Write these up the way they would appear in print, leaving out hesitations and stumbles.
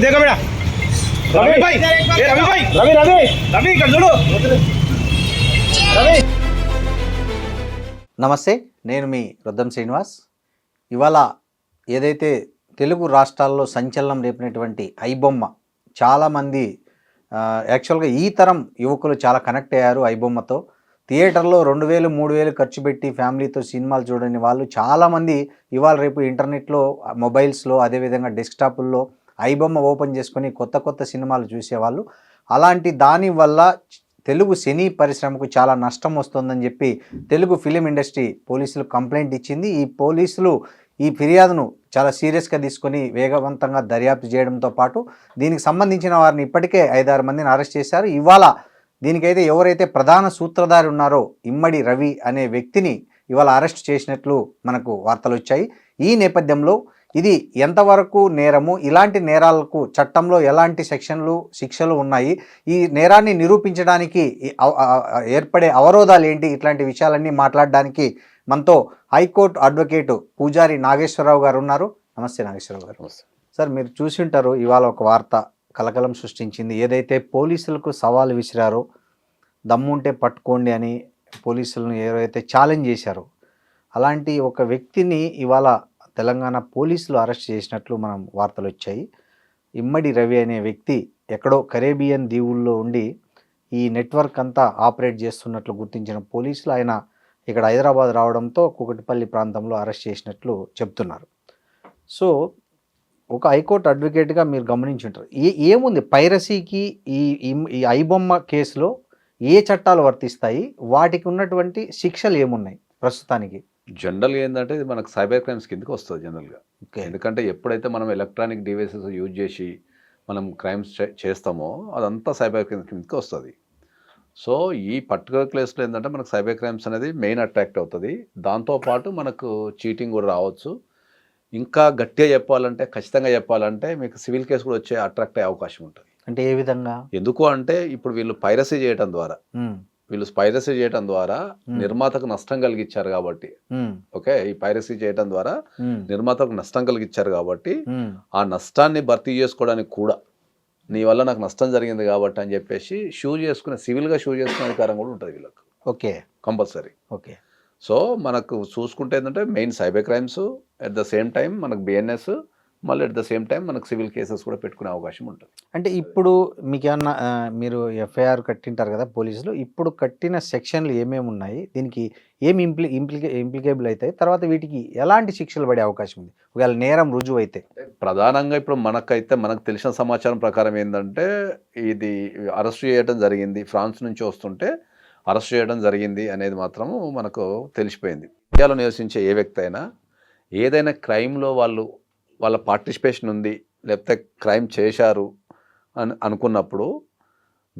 देखो बेटा रवि भाई रवि भाई रवि रवि रवि ఇక్కడ చూడు రవి. నమస్తే, నేను మీ రొద్దం శ్రీనివాస్. ఇవాళ ఏదైతే తెలుగు రాష్ట్రాల్లో సంచలనం రేపినటువంటి ఐబొమ్మ, చాలామంది యాక్చువల్గా ఈ తరం యువకులు చాలా కనెక్ట్ అయ్యారు ఐబొమ్మతో. థియేటర్లో 2000 3000 ఖర్చు పెట్టి ఫ్యామిలీతో సినిమాలు చూడని వాళ్ళు చాలామంది ఇవాళ రేపు ఇంటర్నెట్లో, మొబైల్స్లో, అదేవిధంగా డెస్క్టాపుల్లో ఐబొమ్మ ఓపెన్ చేసుకొని కొత్త కొత్త సినిమాలు చూసేవాళ్ళు. అలాంటి దానివల్ల తెలుగు సినీ పరిశ్రమకు చాలా నష్టం వస్తుందని చెప్పి తెలుగు ఫిలిం ఇండస్ట్రీ పోలీసులు కంప్లైంట్ ఇచ్చింది. ఈ పోలీసులు ఈ ఫిర్యాదును చాలా సీరియస్గా తీసుకొని వేగవంతంగా దర్యాప్తు చేయడంతో పాటు దీనికి సంబంధించిన వారిని ఇప్పటికే 5-6 మందిని అరెస్ట్ చేశారు. ఇవాళ దీనికైతే ఎవరైతే ప్రధాన సూత్రధారి ఉన్నారో ఇమ్మడి రవి అనే వ్యక్తిని ఇవాళ అరెస్ట్ చేసినట్లు మనకు వార్తలు వచ్చాయి. ఈ నేపథ్యంలో ఇది ఎంతవరకు నేరము, ఇలాంటి నేరాలకు చట్టంలో ఎలాంటి శిక్షలు ఉన్నాయి, ఈ నేరాన్ని నిరూపించడానికి ఏర్పడే అవరోధాలు ఏంటి, ఇట్లాంటి విషయాలన్నీ మాట్లాడడానికి మనతో హైకోర్టు అడ్వకేటు పూజారి నాగేశ్వరరావు గారు ఉన్నారు. నమస్తే నాగేశ్వరరావు గారు. సార్, మీరు చూసి ఉంటారు, ఇవాళ ఒక వార్త కలకలం సృష్టించింది. ఏదైతే పోలీసులకు సవాలు విసిరారో, దమ్ముంటే పట్టుకోండి అని పోలీసులను ఏవైతే ఛాలెంజ్ చేశారో, అలాంటి ఒక వ్యక్తిని ఇవాళ తెలంగాణ పోలీసులు అరెస్ట్ చేసినట్లు మనం వార్తలు వచ్చాయి. ఇమ్మడి రవి అనే వ్యక్తి ఎక్కడో కరేబియన్ దీవుల్లో ఉండి ఈ నెట్వర్క్ అంతా ఆపరేట్ చేస్తున్నట్లు గుర్తించిన పోలీసులు ఆయన ఇక్కడ హైదరాబాద్ రావడంతో కూకటిపల్లి ప్రాంతంలో అరెస్ట్ చేసినట్లు చెప్తున్నారు. సో ఒక హైకోర్టు అడ్వకేట్గా మీరు గమనించి ఉంటారు, ఏముంది పైరసీకి ఈ ఐబొమ్మ కేసులో ఏ చట్టాలు వర్తిస్తాయి, వాటికి ఉన్నటువంటి శిక్షలు ఏమున్నాయి ప్రస్తుతానికి? జనరల్గా ఏంటంటే ఇది మనకు సైబర్ క్రైమ్స్ కిందకి వస్తుంది జనరల్గా. ఎందుకంటే ఎప్పుడైతే మనం ఎలక్ట్రానిక్ డివైసెస్ యూజ్ చేసి మనం క్రైమ్స్ చేస్తామో అదంతా సైబర్ క్రైమ్స్ కిందకి వస్తుంది. సో ఈ పర్టికులర్ కేసులో ఏంటంటే మనకు సైబర్ క్రైమ్స్ అనేది మెయిన్ అట్రాక్ట్ అవుతుంది. దాంతోపాటు మనకు చీటింగ్ కూడా రావచ్చు. ఇంకా గట్టిగా చెప్పాలంటే, ఖచ్చితంగా చెప్పాలంటే మీకు సివిల్ కేసు కూడా వచ్చే అట్రాక్ట్ అయ్యే అవకాశం ఉంటుంది. అంటే ఏ విధంగా? ఎందుకు అంటే ఇప్పుడు వీళ్ళు పైరసీ చేయడం ద్వారా నిర్మాతకు నష్టం కలిగించారు కాబట్టి, ఓకే, ఈ పైరసీ చేయడం ద్వారా నిర్మాతకు నష్టం కలిగించారు కాబట్టి ఆ నష్టాన్ని భర్తీ చేసుకోవడానికి కూడా నీ వల్ల నాకు నష్టం జరిగింది కాబట్టి అని చెప్పేసి సివిల్గా షూ చేసుకునే అధికారం కూడా ఉంటుంది వీళ్ళకు. Okay, compulsory. ఓకే. సో మనకు చూసుకుంటే ఏంటంటే main cyber crimes, at the same time మనకు బిఎన్ఎస్, మళ్ళీ అట్ ద సేమ్ టైం మనకు సివిల్ కేసెస్ కూడా పెట్టుకునే అవకాశం ఉంటుంది. అంటే ఇప్పుడు మీకు ఏమన్నా మీరు ఎఫ్ఐఆర్ కట్టింటారు కదా పోలీసులు, ఇప్పుడు కట్టిన సెక్షన్లు ఏమేమి ఉన్నాయి, దీనికి ఏమి ఇంప్లికేబుల్ అవుతాయి, తర్వాత వీటికి ఎలాంటి శిక్షలు పడే అవకాశం ఉంది ఒకవేళ నేరం రుజువు అయితే? ప్రధానంగా ఇప్పుడు మనకు తెలిసిన సమాచారం ప్రకారం ఏంటంటే ఇది అరెస్ట్ చేయడం జరిగింది, ఫ్రాన్స్ నుంచి వస్తుంటే అరెస్ట్ చేయడం జరిగింది అనేది మాత్రము మనకు తెలిసిపోయింది. ఇండియాలో నివసించే ఏ వ్యక్తి అయినా ఏదైనా క్రైమ్లో వాళ్ళ పార్టిసిపేషన్ ఉంది, లేకపోతే క్రైమ్ చేశారు అని అనుకున్నప్పుడు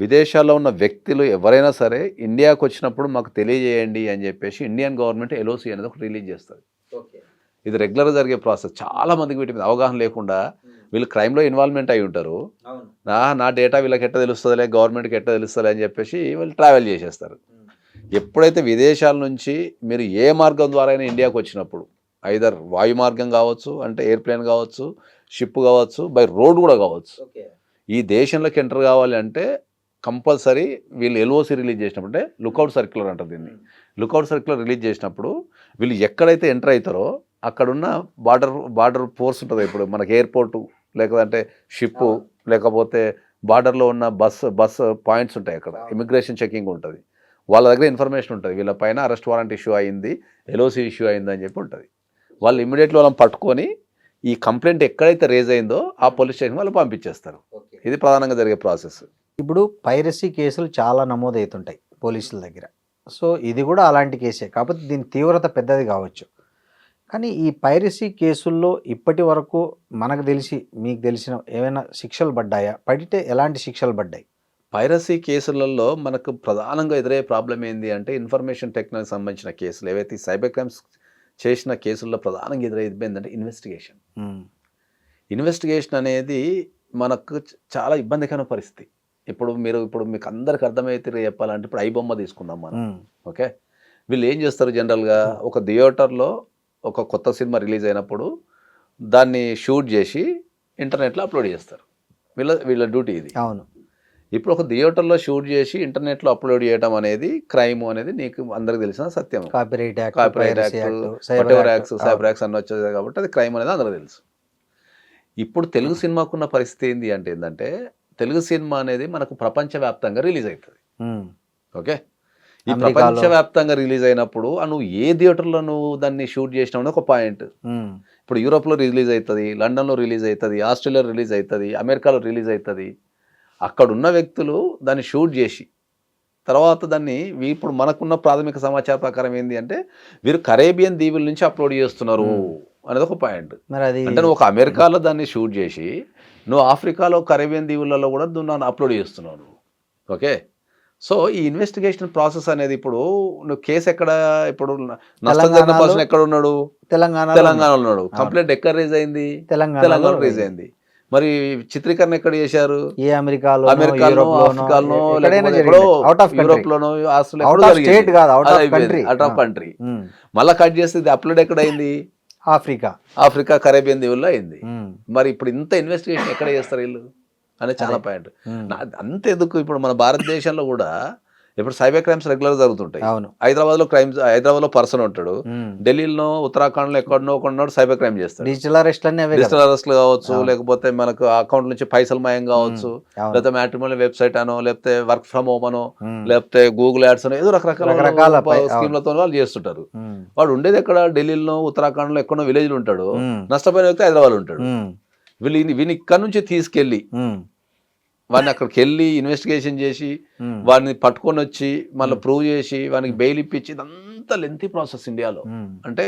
విదేశాల్లో ఉన్న వ్యక్తులు ఎవరైనా సరే ఇండియాకు వచ్చినప్పుడు మాకు తెలియజేయండి అని చెప్పేసి ఇండియన్ గవర్నమెంట్ ఎల్ఓసి అనేది ఒకటి రిలీజ్ చేస్తుంది. ఇది రెగ్యులర్గా జరిగే ప్రాసెస్. చాలామందికి వీటి మీద అవగాహన లేకుండా వీళ్ళు క్రైమ్లో ఇన్వాల్వ్మెంట్ అయి ఉంటారు. నా డేటా వీళ్ళకి ఎట్ట తెలుస్తుందిలే, గవర్నమెంట్కి ఎట్ట తెలుస్తుంది అని చెప్పేసి వీళ్ళు ట్రావెల్ చేసేస్తారు. ఎప్పుడైతే విదేశాల నుంచి మీరు ఏ మార్గం ద్వారా అయినా ఇండియాకు వచ్చినప్పుడు, ఐదర్ వాయు మార్గం కావచ్చు, అంటే ఎయిర్ప్లేన్ కావచ్చు, షిప్ కావచ్చు, బై రోడ్ కూడా కావచ్చు, ఈ దేశంలోకి ఎంటర్ కావాలి అంటే కంపల్సరీ వీళ్ళు ఎల్ఓసి రిలీజ్ చేసినప్పుడు, అంటే లుకౌట్ సర్క్యులర్ అంటారు దీన్ని, లుకౌట్ సర్క్యులర్ రిలీజ్ చేసినప్పుడు వీళ్ళు ఎక్కడైతే ఎంటర్ అవుతారో అక్కడున్న బార్డర్ ఫోర్స్ ఉంటుంది. ఇప్పుడు మనకి ఎయిర్పోర్టు, లేకపోతే షిప్పు, లేకపోతే బార్డర్లో ఉన్న బస్ పాయింట్స్ ఉంటాయి, అక్కడ ఇమిగ్రేషన్ చెకింగ్ ఉంటుంది. వాళ్ళ దగ్గర ఇన్ఫర్మేషన్ ఉంటుంది, వీళ్ళ పైన అరెస్ట్ వారెంట్ ఇష్యూ అయింది, ఎల్ఓసి ఇష్యూ అయింది అని చెప్పి ఉంటుంది. వాళ్ళు ఇమీడియట్లీ వాళ్ళని పట్టుకొని ఈ కంప్లైంట్ ఎక్కడైతే రేజ్ అయిందో ఆ పోలీస్ స్టేషన్ వాళ్ళు పంపించేస్తారు. ఇది ప్రధానంగా జరిగే ప్రాసెస్. ఇప్పుడు పైరసీ కేసులు చాలా నమోదవుతుంటాయి పోలీసుల దగ్గర. సో ఇది కూడా అలాంటి కేసే, కాకపోతే దీని తీవ్రత పెద్దది కావచ్చు. కానీ ఈ పైరసీ కేసుల్లో ఇప్పటి వరకు మనకు తెలిసి, మీకు తెలిసిన ఏమైనా శిక్షలు పడ్డాయా? పడితే ఎలాంటి శిక్షలు పడ్డాయి? పైరసీ కేసులలో మనకు ప్రధానంగా ఎదురయ్యే ప్రాబ్లం ఏంటి అంటే ఇన్ఫర్మేషన్ టెక్నాలజీ సంబంధించిన కేసులు ఏవైతే సైబర్ క్రైమ్స్ చేసిన కేసుల్లో ప్రధానంగా ఎదురైంది ఏంటంటే ఇన్వెస్టిగేషన్ అనేది మనకు చాలా ఇబ్బందికరమైన పరిస్థితి. ఇప్పుడు మీకు అందరికి అర్థమైతే చెప్పాలంటే ఇప్పుడు ఐబొమ్మ తీసుకుందాం మనం. ఓకే, వీళ్ళు ఏం చేస్తారు జనరల్గా ఒక థియేటర్లో ఒక కొత్త సినిమా రిలీజ్ అయినప్పుడు దాన్ని షూట్ చేసి ఇంటర్నెట్లో అప్లోడ్ చేస్తారు. వీళ్ళ డ్యూటీ ఇది. అవును. ఇప్పుడు ఒక థియేటర్లో షూట్ చేసి ఇంటర్నెట్లో అప్లోడ్ చేయడం అనేది క్రైమ్ అనేది నీకు అందరికి తెలిసిన సత్యం. కాపీరైట్ యాక్ట్, సైబర్ యాక్ట్స్ అన్నీ వచ్చేది కాబట్టి అది క్రైమ్ అనేది అందరికి తెలుసు. ఇప్పుడు తెలుగు సినిమాకున్న పరిస్థితి ఏంటంటే తెలుగు సినిమా అనేది మనకు ప్రపంచవ్యాప్తంగా రిలీజ్ అవుతుంది. ఓకే, ఈ ప్రపంచవ్యాప్తంగా రిలీజ్ అయినప్పుడు నువ్వు ఏ థియేటర్లో నువ్వు దాన్ని షూట్ చేసినావు ఒక పాయింట్. ఇప్పుడు యూరోప్లో రిలీజ్ అవుతుంది, లండన్లో రిలీజ్ అవుతుంది, ఆస్ట్రేలియాలో రిలీజ్ అవుతుంది, అమెరికాలో రిలీజ్ అవుతుంది. అక్కడ ఉన్న వ్యక్తులు దాన్ని షూట్ చేసి తర్వాత దాన్ని ఇప్పుడు మనకున్న ప్రాథమిక సమాచార ప్రకారం అంటే వీరు కరేబియన్ దీవుల నుంచి అప్లోడ్ చేస్తున్నారు అనేది ఒక పాయింట్. అంటే నువ్వు ఒక అమెరికాలో దాన్ని షూట్ చేసి నువ్వు ఆఫ్రికాలో కరేబియన్ దీవులలో కూడా దాన్ని అప్లోడ్ చేస్తున్నావు. ఓకే, సో ఈ ఇన్వెస్టిగేషన్ ప్రాసెస్ అనేది ఇప్పుడు నువ్వు కేసు ఎక్కడ, ఇప్పుడు నష్టం జరిగిన పర్సన్ ఎక్కడ ఉన్నాడు? తెలంగాణలో ఉన్నాడు. కంప్లైంట్ ఎక్కడ రేజ్ అయింది? తెలంగాణలో రేజ్ అయింది. మరి చిత్రీకరణ ఎక్కడ చేశారు? అమెరికాలో, ఆఫ్రికాలో, యూరోప్ లోనో, ఆస్ట్రేలియా, అవుట్ ఆఫ్ కంట్రీ. మళ్ళీ కట్ చేస్తే అప్లోడ్ ఎక్కడ అయింది? ఆఫ్రికా కరేబియన్ దీవుల్లో అయింది. మరి ఇప్పుడు ఇంత ఇన్వెస్టిగేషన్ ఎక్కడ చేస్తారు వీళ్ళు అనేది చాలా పాయింట్. అంతెందుకు ఇప్పుడు మన భారతదేశంలో కూడా ఇప్పుడు సైబర్ క్రైమ్స్ రెగ్యులర్ జరుగుతుంటాయి. హైదరాబాద్ లో పర్సన్ ఉంటాడు, ఢిల్లీలో ఉత్తరాఖండ్ లో ఎక్కడనో ఒకడు సైబర్ క్రైమ్ చేస్తాడు. డిజిటల్ అరెస్ట్లు కావచ్చు, లేకపోతే మనకు అకౌంట్ నుంచి పైసలు మాయం కావచ్చు, లేకపోతే మ్యాట్రిమోనియల్ వెబ్సైట్ అనో, లేకపోతే వర్క్ ఫ్రమ్ హోమ్ అనో, లేకపోతే గూగుల్ యాడ్స్ అనో, ఏదో రకరకాల స్కీమ్లతో వాళ్ళు చేస్తుంటారు. వాడు ఉండేది ఎక్కడ? ఢిల్లీలో, ఉత్తరాఖండ్ లో ఎక్కడో విలేజ్ లో ఉంటాడు. నష్టపోయిన వ్యక్తి హైదరాబాద్ ఉంటాడు. వీని ఇక్కడ నుంచి తీసుకెళ్లి వాడిని అక్కడికి వెళ్ళి ఇన్వెస్టిగేషన్ చేసి వాడిని పట్టుకొని వచ్చి మళ్ళీ ప్రూవ్ చేసి వానికి బెయిల్ ఇప్పించి ఇదంతా లెంతీ ప్రాసెస్ ఇండియాలో. అంటే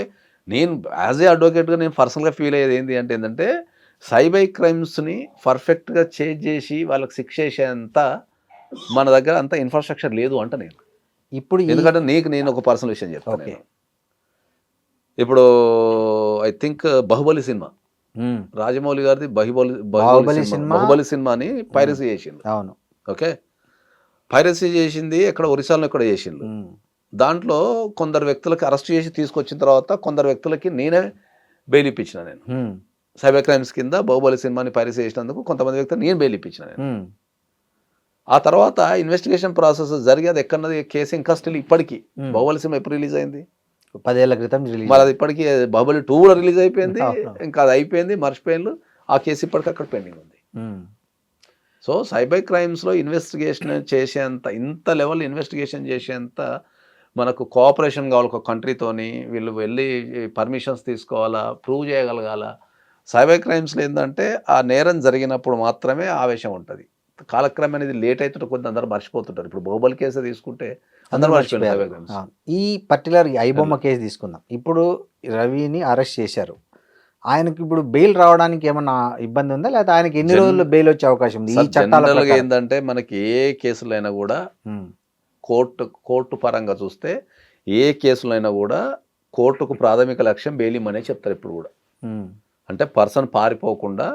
నేను యాజ్ ఏ అడ్వకేట్గా నేను పర్సనల్గా ఫీల్ అయ్యేది ఏంటంటే సైబర్ క్రైమ్స్ని పర్ఫెక్ట్గా చేంజ్ చేసి వాళ్ళకి శిక్ష చేసేంత మన దగ్గర అంత ఇన్ఫ్రాస్ట్రక్చర్ లేదు అంట నేను. ఇప్పుడు ఎందుకంటే నేను ఒక పర్సనల్ విషయం చెప్తాను. ఇప్పుడు I think Baahubali cinema, Rajamouli గారిది బాహుబలి సినిమాని పైరసీ చేసింది. అవును. ఓకే, పైరసీ చేసింది ఎక్కడ? ఒరిస్సాలో ఎక్కడ చేసింది. దాంట్లో కొందరు వ్యక్తులకి అరెస్ట్ చేసి తీసుకొచ్చిన తర్వాత కొందరు వ్యక్తులకి నేనే బెయిల్ ఇప్పించిన. నేను సైబర్ క్రైమ్స్ కింద బాహుబలి సినిమాని పైరసీ చేసినందుకు కొంతమంది వ్యక్తులు నేను బెయిల్ ఇప్పించిన. నేను ఆ తర్వాత ఇన్వెస్టిగేషన్ ప్రాసెస్ జరిగి అది ఎక్కడన్నది కేసు ఇంకా స్టిల్ ఇప్పటికీ. బాహుబలి సినిమా ఎప్పుడు రిలీజ్ అయింది? 10 ఏళ్ల క్రితం రిలీజ్. మరి అది ఇప్పటికీ బాహుబలి 2 కూడా రిలీజ్ అయిపోయింది. ఇంకా అది అయిపోయింది, మర్చిపోయింది. ఆ కేసు ఇప్పటికీ అక్కడ పెండింగ్ ఉంది. సో సైబర్ క్రైమ్స్లో ఇన్వెస్టిగేషన్ చేసేంత, ఇంత లెవెల్ ఇన్వెస్టిగేషన్ చేసేంత మనకు కోఆపరేషన్ కావాలి ఒక కంట్రీతోని. వీళ్ళు వెళ్ళి పర్మిషన్స్ తీసుకోవాలా, ప్రూవ్ చేయగలగాల. సైబర్ క్రైమ్స్లో ఏంటంటే ఆ నేరం జరిగినప్పుడు మాత్రమే ఆవేశం ఉంటుంది. కాలక్రమం అనేది లేట్ అవుతుంటే కొంత అందరూ మర్చిపోతుంటారు. ఇప్పుడు బాహుబలి కేసు తీసుకుంటే అందరూ మర్చిపోయారు. ఈ పర్టికులర్ ఐబొమ్మ కేసు తీసుకుందాం. ఇప్పుడు రవిని అరెస్ట్ చేశారు. ఆయనకి ఇప్పుడు బెయిల్ రావడానికి ఏమన్నా ఇబ్బంది ఉందా, లేదా ఆయనకి ఎన్ని రోజుల్లో బెయిల్ వచ్చే అవకాశం ఉంది? ఈ చట్టాలు ఏంటంటే మనకి ఏ కేసులైనా కూడా కోర్టు పరంగా చూస్తే ఏ కేసులైనా కూడా కోర్టుకు ప్రాథమిక లక్ష్యం బెయిల్ ఇమ్మనే చెప్తారు ఇప్పుడు కూడా. అంటే పర్సన్ పారిపోకుండా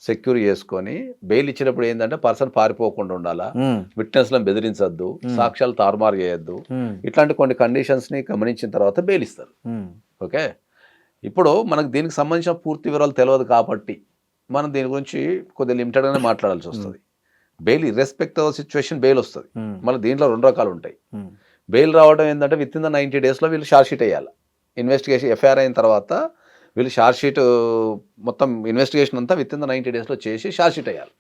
సెక్యూర్ చేసుకొని బెయిల్ ఇచ్చినప్పుడు ఏంటంటే పర్సన్ పారిపోకుండా ఉండాలా, విట్నెస్లను బెదిరించద్దు, సాక్ష్యాలు తారుమారు చేయొద్దు, ఇట్లాంటి కొన్ని కండిషన్స్ని గమనించిన తర్వాత బెయిల్ ఇస్తారు. ఓకే, ఇప్పుడు మనకు దీనికి సంబంధించిన పూర్తి వివరాలు తెలియదు కాబట్టి మనం దీని గురించి కొద్దిగా లిమిటెడ్గానే మాట్లాడాల్సి వస్తుంది. Bail irrespective of situation bail వస్తుంది. మళ్ళీ దీంట్లో 2 రకాలు ఉంటాయి. బెయిల్ రావడం ఏంటంటే విత్ ఇన్ ద 90 daysలో వీళ్ళు ఛార్జ్ షీట్ వేయాలి. ఇన్వెస్టిగేషన్ ఎఫ్ఐఆర్ అయిన తర్వాత వీళ్ళు ఛార్జ్ షీట్ మొత్తం ఇన్వెస్టిగేషన్ అంతా విత్ ఇన్ ద 90 daysలో చేసి ఛార్జ్ షీట్ వేయాలి.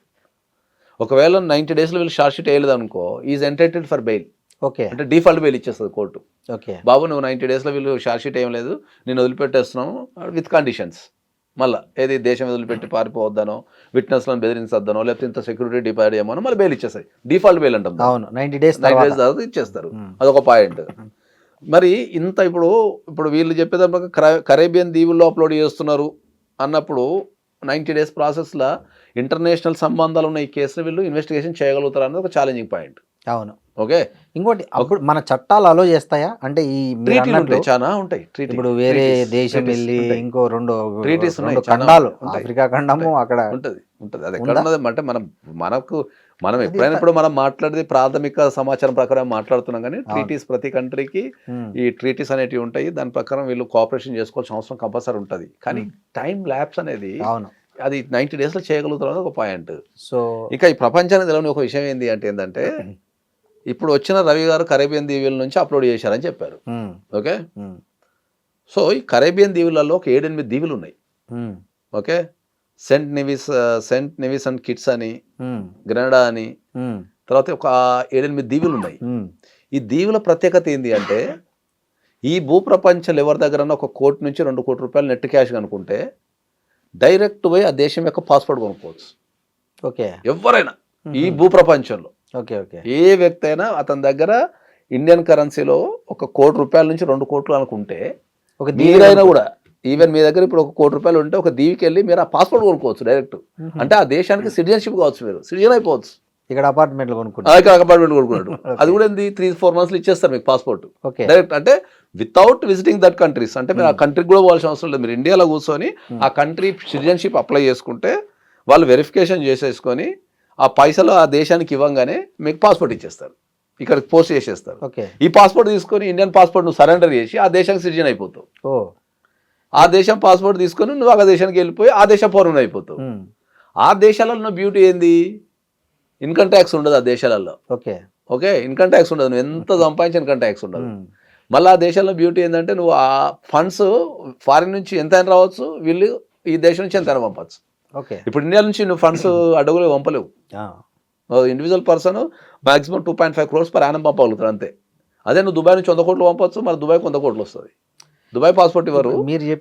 ఒకవేళ 90 daysలో వీళ్ళు ఛార్జ్ షీట్ వేయలేదు అనుకో, is entitled for bail. Okay, అంటే డిఫాల్ట్ బెయిల్ ఇచ్చేస్తుంది కోర్టు. ఓకే బాబు నువ్వు 90 daysలో వీళ్ళు ఛార్జ్ షీట్ ఏం లేదు, నేను వదిలిపెట్టేస్తున్నాము విత్ కండిషన్స్. మళ్ళీ ఏది దేశం వదిలిపెట్టి పారిపోవద్దనో, విట్నెస్లను బెదిరించద్దనో, లేకపోతే ఇంత సెక్యూరిటీ డిపాజిట్ చేయమనో మళ్ళీ బెయిల్ ఇచ్చేస్తాయి. డిఫాల్ట్ బెయిల్ అంటాం. 90 days తర్వాత ఇచ్చేస్తారు. అదొక పాయింట్. మరి ఇంత ఇప్పుడు వీళ్ళు చెప్పేదాని కరేబియన్ దీవుల్లో అప్లోడ్ చేస్తున్నారు అన్నప్పుడు 90 days ప్రాసెస్లో ఇంటర్నేషనల్ సంబంధాలు ఉన్న ఈ కేసులో వీళ్ళు ఇన్వెస్టిగేషన్ చేయగలుగుతారు అన్నది ఒక ఛాలెంజింగ్ పాయింట్. అవును. ఓకే, ఇంకోటి అప్పుడు మన చట్టాలు అలో చేస్తాయా అంటే ఈ మీరు ట్రీటీలు అన్నట్లు ఉంటాయి, చాలా ఉంటాయి. ట్రీటీ ఇప్పుడు వేరే దేశం వెళ్ళి ఇంకో రెండు ట్రీటీస్ ఉన్నాయి, రెండు చాలా ఖండాలు ఉంటాయి. ఆఫ్రికా ఖండము అక్కడ ఉంటుంది. అది ఎక్కడ ఉందా? ఉన్నది అంటే మనం ఎప్పుడైనా ఇప్పుడు మనం మాట్లాడేది ప్రాథమిక సమాచారం ప్రకారం మాట్లాడుతున్నాం, కానీ ట్రీటీస్ ప్రతి కంట్రీకి ఈ ట్రీటీస్ అనేటివి ఉంటాయి. దాని ప్రకారం వీళ్ళు కోఆపరేషన్ చేసుకోవాల్సిన అవసరం కంపల్సరీ ఉంటుంది. కానీ టైం ల్యాప్స్ అనేది అవును అది 90 days లో చేయగలుగుతారు ఒక పాయింట్. సో ఇంకా ఈ ప్రపంచానికి తెలియని ఒక విషయం ఏంటంటే ఇప్పుడు వచ్చిన రవి గారు కరేబియన్ దీవుల నుంచి అప్లోడ్ చేశారని చెప్పారు. ఓకే, సో ఈ కరేబియన్ దీవులలో ఒక 7-8 దీవులు ఉన్నాయి. Okay, Saint Nevis and Kitts అని, గ్రెనడా అని, తర్వాత ఒక 7-8 దీవులు ఉన్నాయి. ఈ దీవుల ప్రత్యేకత ఏంటి అంటే ఈ భూప్రపంచం ఎవరి దగ్గర ఒక ₹1 కోటి నుంచి ₹2 కోట్ల నెట్ క్యాష్ కనుకుంటే డైరెక్ట్ పోయి ఆ దేశం యొక్క పాస్పోర్ట్ కొనుక్కోవచ్చు. ఓకే, ఎవరైనా ఈ భూప్రపంచంలో ఓకే ఓకే ఏ వ్యక్తి అయినా అతని దగ్గర ఇండియన్ కరెన్సీలో ఒక ₹1 కోటి నుంచి ₹2 కోట్లు అనుకుంటే ఒక మీరైనా కూడా ఈవెన్ మీ దగ్గర ఇప్పుడు ఒక ₹1 కోటి ఉంటే ఒక దీవికి వెళ్ళి మీరు ఆ పాస్పోర్ట్ కొనుక్కోవచ్చు డైరెక్ట్. అంటే ఆ దేశానికి సిటిజన్షిప్ కావచ్చు, మీరు సిటిజన్ అయిపోవచ్చు. ఇక్కడ అపార్ట్మెంట్లు కొనుక్కుంటారు, ఇక్కడ అపార్ట్మెంట్ కొనుక్కున్నాడు అది కూడా ఏంది 3-4 months ఇచ్చేస్తారు మీకు పాస్పోర్ట్ ఓకే డైరెక్ట్. అంటే వితౌట్ విజిటింగ్ దట్ కంట్రీస్, అంటే మీరు ఆ కంట్రీకి కూడా పోవాల్సిన అవసరం లేదు. మీరు ఇండియాలో కూర్చొని ఆ కంట్రీ సిటిజన్షిప్ అప్లై చేసుకుంటే వాళ్ళు వెరిఫికేషన్ చేసేసుకొని ఆ పైసలు ఆ దేశానికి ఇవ్వగానే మీకు పాస్పోర్ట్ ఇచ్చేస్తారు, ఇక్కడికి పోస్ట్ చేసేస్తారు. ఓకే, ఈ పాస్పోర్ట్ తీసుకొని ఇండియన్ పాస్పోర్ట్ నువ్వు సరెండర్ చేసి ఆ దేశానికి సిటిజన్ అయిపోతావు. ఓ ఆ దేశం పాస్పోర్ట్ తీసుకొని నువ్వు ఆ దేశానికి వెళ్ళిపోయి ఆ దేశ పౌరుని అయిపోతావు. ఆ దేశాలలో ఉన్న బ్యూటీ ఏంది, ఇన్కమ్ ట్యాక్స్ ఉండదు ఆ దేశాలలో. ఓకే ఓకే, ఇన్కమ్ ట్యాక్స్ ఉండదు, నువ్వు ఎంత సంపాదించి ఇన్కమ్ ట్యాక్స్ ఉండదు. మళ్ళీ ఆ దేశంలో బ్యూటీ ఏంటంటే నువ్వు ఆ ఫండ్స్ ఫారిన్ నుంచి ఎంత రావచ్చు, వీళ్ళు ఈ దేశం నుంచి ఎంత పంపచ్చు. ఓకే, ఇప్పుడు ఇండియా నుంచి నువ్వు ఫండ్స్ అడుగులు పంపలేవు. Individual person maximum 2.5 crores per annum పంపగలుగుతారు అంతే. అదే నువ్వు దుబాయ్ నుంచి 100 కోట్లు పంపొచ్చు, మరి దుబాయ్కి 100 కోట్లు వస్తుంది. దుబాయ్ పాస్పోర్ట్ ఇవ్వరు. మీరు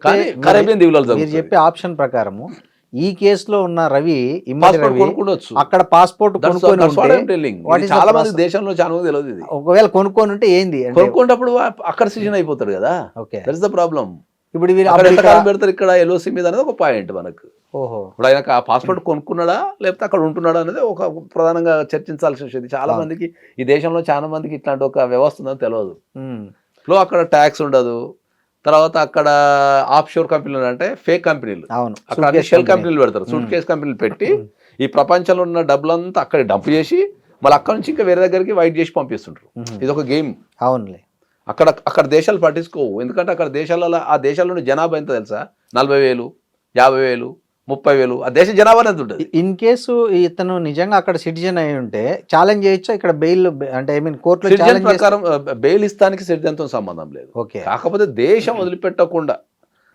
కరేబియన్ దీవులలో మీరు చెప్పే ఆప్షన్ ప్రకారము ఈ కేసులో ఉన్న రవి కొనుక్కోవచ్చు, అక్కడ పాస్పోర్ట్ చాలా మంది దేశంలో చాలా మంది తెలియదు ఇది. ఒకవేళ కొనుక్కొని ఉంటే ఏంది కొనుక్కున్నప్పుడు అక్కడ సిటిజన్ అయిపోతాడు కదా. Okay, that's the problem. ఇప్పుడు పెడతారు ఇక్కడ ఎల్ఓసి మీద అనేది ఒక పాయింట్ మనకు. ఓహో, ఇప్పుడు ఆయన ఆ పాస్పోర్ట్ కొనుక్కున్నాడా లేకపోతే అక్కడ ఉంటున్నాడా అనేది ఒక ప్రధానంగా చర్చించాల్సిన విషయం. చాలా మందికి ఈ దేశంలో చాలా మందికి ఇట్లాంటి ఒక వ్యవస్థ ఉందని తెలియదు. ఇప్పుడు అక్కడ ట్యాక్స్ ఉండదు, తర్వాత అక్కడ ఆఫ్ షోర్ కంపెనీలు అంటే ఫేక్ కంపెనీలు, అక్కడ అన్ని షెల్ కంపెనీలు పెడతారు, సూట్ కేస్ కంపెనీలు పెట్టి ఈ ప్రపంచంలో ఉన్న డబ్బులంతా అక్కడ డంప్ చేసి మళ్ళీ అక్కడ నుంచి ఇంకా వేరే దగ్గరికి వైట్ చేసి పంపిస్తుంటారు. ఇది ఒక గేమ్. అవునులే, అక్కడ దేశాలు పట్టించుకోవు, ఎందుకంటే అక్కడ దేశాలలో ఆ దేశాల్లో జనాభా ఎంత తెలుసా, 40,000, 50,000, 30,000 ఆ దేశ జనాభా ఎంత ఉంటుంది. ఇన్ కేసు ఇతను నిజంగా అక్కడ సిటిజన్ అయి ఉంటే ఛాలెంజ్ చేయొచ్చా ఇక్కడ బెయిల్, అంటే ఐ మీన్ కోర్టులో సిటిజన్ ప్రకారం బెయిల్ ఇస్తానికి సిటిజన్తో సంబంధం లేదు. ఓకే, కాకపోతే దేశం వదిలిపెట్టకుండా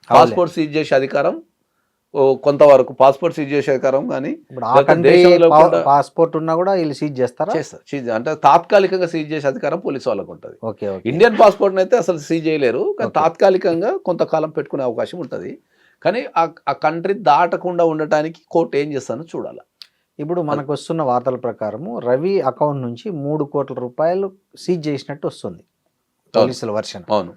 పాస్పోర్ట్ సీజ్ చేసే అధికారం కొంతవరకు, పాస్పోర్ట్ సీజ్ చేసే అధికారం కానీ పాస్పోర్ట్ ఉన్నా కూడా వీళ్ళు సీజ్ చేస్తారు. అంటే తాత్కాలికంగా సీజ్ చేసే అధికారం పోలీసు వాళ్ళకు ఉంటుంది. ఓకే, ఇండియన్ పాస్పోర్ట్ అయితే అసలు సీజ్ చేయలేరు, కానీ తాత్కాలికంగా కొంతకాలం పెట్టుకునే అవకాశం ఉంటుంది. కానీ ఆ కంట్రీ దాటకుండా ఉండటానికి కోర్టు ఏం చేస్తానో చూడాలి. ఇప్పుడు మనకు వస్తున్న వార్తల ప్రకారము రవి అకౌంట్ నుంచి ₹3 కోట్ల సీజ్ చేసినట్టు వస్తుంది పోలీసుల వర్షన్. అవును,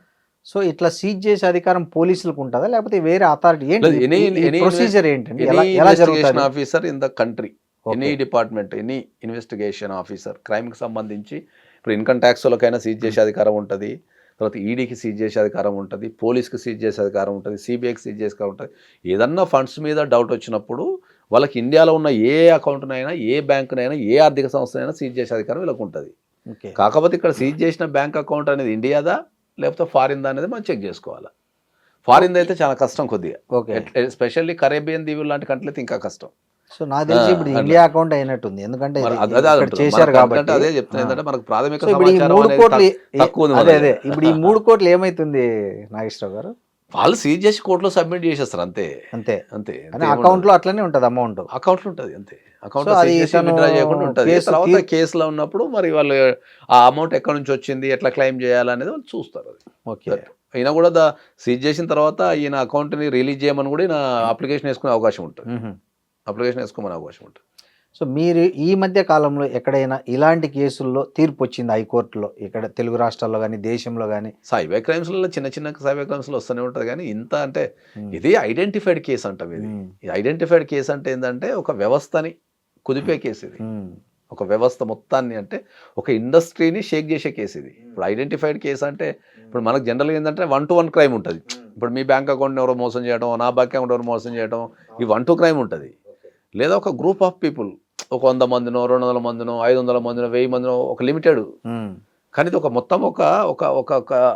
సో ఇట్లా సీజ్ చేసే అధికారం పోలీసులకు ఉంటుందా లేకపోతే వేరే అథారిటీ ఏంటి, ప్రొసీజర్ ఏంటండి, ఎలా జరుగుతుంది? Officer in the country, any department, any investigation officer, crime కి సంబంధించి ఇప్పుడు ఇన్కమ్ ట్యాక్స్ వాళ్ళకైనా సీజ్ చేసే అధికారం ఉంటుంది, తర్వాత ఈడీకి సీజ్ చేసే అధికారం ఉంటుంది, పోలీస్కి సీజ్ చేసే అధికారం ఉంటుంది, సిబిఐకి సీజ్ చేసే అధికారం ఉంటుంది. ఏదన్నా ఫండ్స్ మీద డౌట్ వచ్చినప్పుడు వాళ్ళకి ఇండియాలో ఉన్న ఏ అకౌంట్నైనా, ఏ బ్యాంకునైనా, ఏ ఆర్థిక సంస్థనైనా సీజ్ చేసే అధికారం వీళ్ళకి ఉంటుంది. కాకపోతే ఇక్కడ సీజ్ చేసిన బ్యాంక్ అకౌంట్ అనేది ఇండియాదా లేకపోతే ఫారిన్దా అనేది మనం చెక్ చేసుకోవాలి. ఫారిన్ అయితే చాలా కష్టం కొద్దిగా, ఎస్పెషల్లీ కరేబియన్ దీవులు లాంటి కంట్రీలు అయితే ఇంకా కష్టం. సో నాకు తెలిసి ఇప్పుడు ఇండియా అకౌంట్ అయినట్టుంది, ఎందుకంటే చేశారు కాబట్టి. అదే చెప్తున్నా, ఏంటంటే మనకు ప్రాథమిక ఇప్పుడు ఈ 3 కోట్లు ఏమైతుంది నాగేశ్వరరావు గారు? వాళ్ళు సీజ్ చేసి కోర్టులో సబ్మిట్ చేసేస్తారు అంతే అంతే అంతే. అకౌంట్ లో అట్లనే ఉంటుంది, అమౌంట్ అకౌంట్ లో ఉంటుంది అంతే. అకౌంట్ విత్డ్రా చేయకుండా ఉంటుంది. తర్వాత కేసులో ఉన్నప్పుడు మరి వాళ్ళు ఆ అమౌంట్ ఎక్కడి నుంచి వచ్చింది, ఎట్లా క్లెయిమ్ చేయాలనేది వాళ్ళు చూస్తారు. అది ఓకే, ఈయన కూడా సీజ్ చేసిన తర్వాత ఈయన అకౌంట్ని రిలీజ్ చేయమని కూడా ఈయన అప్లికేషన్ వేసుకునే అవకాశం ఉంటుంది, అప్లికేషన్ వేసుకోమనే అవకాశం ఉంటుంది. సో మీరు ఈ మధ్య కాలంలో ఎక్కడైనా ఇలాంటి కేసుల్లో తీర్పు వచ్చింది హైకోర్టులో, ఇక్కడ తెలుగు రాష్ట్రాల్లో కానీ దేశంలో కానీ? సైబర్ క్రైమ్స్లో చిన్న చిన్న సైబర్ క్రైమ్స్లో వస్తూనే ఉంటుంది, కానీ ఇంత అంటే ఇది ఐడెంటిఫైడ్ కేసు అంటాం. ఇది ఐడెంటిఫైడ్ కేసు అంటే ఏంటంటే ఒక వ్యవస్థని కుదిపే కేసు ఇది. ఒక వ్యవస్థ మొత్తాన్ని, అంటే ఒక ఇండస్ట్రీని షేక్ చేసే కేసు ఇది. ఇప్పుడు ఐడెంటిఫైడ్ కేసు అంటే ఇప్పుడు మనకు జనరల్గా ఏంటంటే 1-to-1 క్రైమ్ ఉంటుంది. ఇప్పుడు మీ బ్యాంక్ అకౌంట్ని ఎవరో మోసం చేయడం, నా బ్యాంక్ అకౌంట్ ఎవరు మోసం చేయడం, ఈ 1-2 క్రైమ్ ఉంటుంది. లేదా ఒక గ్రూప్ ఆఫ్ పీపుల్, ఒక 100 మందినో 200 మందినో 500 మందినో 1000 మందినో, ఒక లిమిటెడ్. కానీ ఇది ఒక మొత్తం ఒక ఒక ఒక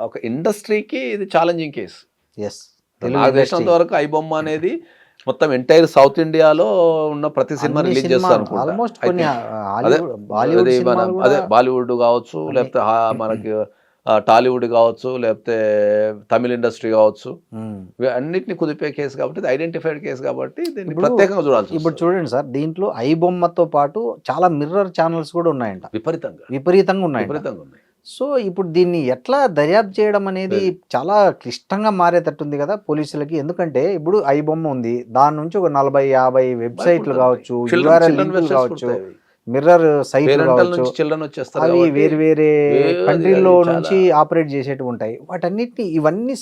ఒక ఇండస్ట్రీకి ఇది ఛాలెంజింగ్ కేసు. నాకు తెలిసినంత వరకు ఐబొమ్మ అనేది మొత్తం ఎంటైర్ సౌత్ ఇండియాలో ఉన్న ప్రతి సినిమా రిలీజ్ చేస్తారు. అదే బాలీవుడ్ కావచ్చు, లేకపోతే మనకి టాలీవుడ్ కావచ్చు, లేకపోతే తమిళ ఇండస్ట్రీ కావచ్చు, అన్నిటిని కుదిపే కేసు కాబట్టి, ఇది ఐడెంటిఫైడ్ కేసు కాబట్టి దీన్ని ప్రత్యేకంగా చూడాల్సి. ఇప్పుడు చూడండి సార్, దీంట్లో ఐబొమ్మతో పాటు చాలా మిర్రర్ ఛానల్స్ కూడా ఉన్నాయంట, విపరీతంగా ఉన్నాయి. సో ఇప్పుడు దీన్ని ఎట్లా దర్యాప్తు చేయడం అనేది చాలా క్లిష్టంగా మారేటట్టుంది కదా పోలీసులకి. ఎందుకంటే ఇప్పుడు ఐబొమ్మ ఉంది, దాని నుంచి ఒక 40-50 వెబ్సైట్లు కావచ్చు, URL లింకులు కావచ్చు, మిర్రర్ సైట్లు కావచ్చు, అవి వేరే వేరే కంట్రీలో నుంచి ఆపరేట్ చేసేటివి ఉంటాయి. వాటన్నిటిని ఇవన్నీ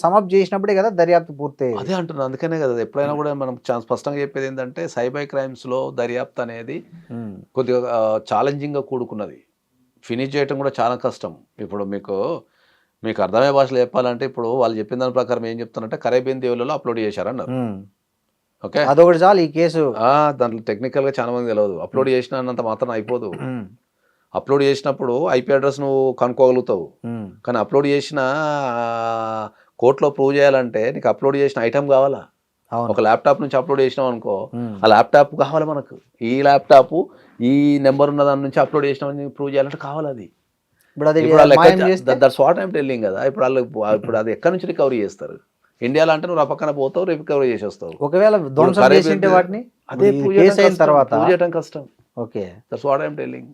సమప్ చేసినప్పుడే కదా దర్యాప్తు పూర్తి. అదే అంటున్నాను, అందుకనే కదా ఎప్పుడైనా కూడా మనం స్పష్టంగా చెప్పేది ఏంటంటే సైబర్ క్రైమ్స్ లో దర్యాప్తు అనేది కొద్దిగా ఛాలెంజింగ్ గా కూడుకున్నది. ఫినిష్ చేయటం కూడా చాలా కష్టం. ఇప్పుడు మీకు అర్థమయ్యే భాషలో చెప్పాలంటే, ఇప్పుడు వాళ్ళు చెప్పిన దాని ప్రకారం ఏం చెప్తారంటే కరేబియన్ దీవులలో అప్లోడ్ చేశారన్నారు. ఓకే, అదొకటి చాలు ఈ కేసు. దాంట్లో టెక్నికల్ గా చాలా మంది తెలియదు. అప్లోడ్ చేసినంత మాత్రం అయిపోదు. అప్లోడ్ చేసినప్పుడు IP అడ్రస్ నువ్వు కనుక్కోగలుగుతావు, కానీ అప్లోడ్ చేసిన కోర్టులో ప్రూవ్ చేయాలంటే నీకు అప్లోడ్ చేసిన ఐటమ్ కావాలా. ఒక ల్యాప్టాప్ నుంచి అప్లోడ్ చేసినాం అనుకో, ఆ ల్యాప్టాప్ కావాలి మనకు. ఈ ల్యాప్టాప్ ఈ నెంబర్ ఉన్న దాని నుంచి అప్లోడ్ చేసినామని ప్రూవ్ చేయాలంటే కావాలి. అది దట్స్ వాట్ ఐమ్ టెల్లింగ్ కదా. ఇప్పుడు అది ఎక్కడి నుంచి రికవరీ చేస్తారు? ఇండియాలో అంటే నువ్వు ఆ పక్కన పోతావు, రికవరీ చేసేస్తావు. ఒకవేళ వాటిని అదే ప్రూవ్ చేయడం కష్టం. Okay, that's what I'm telling.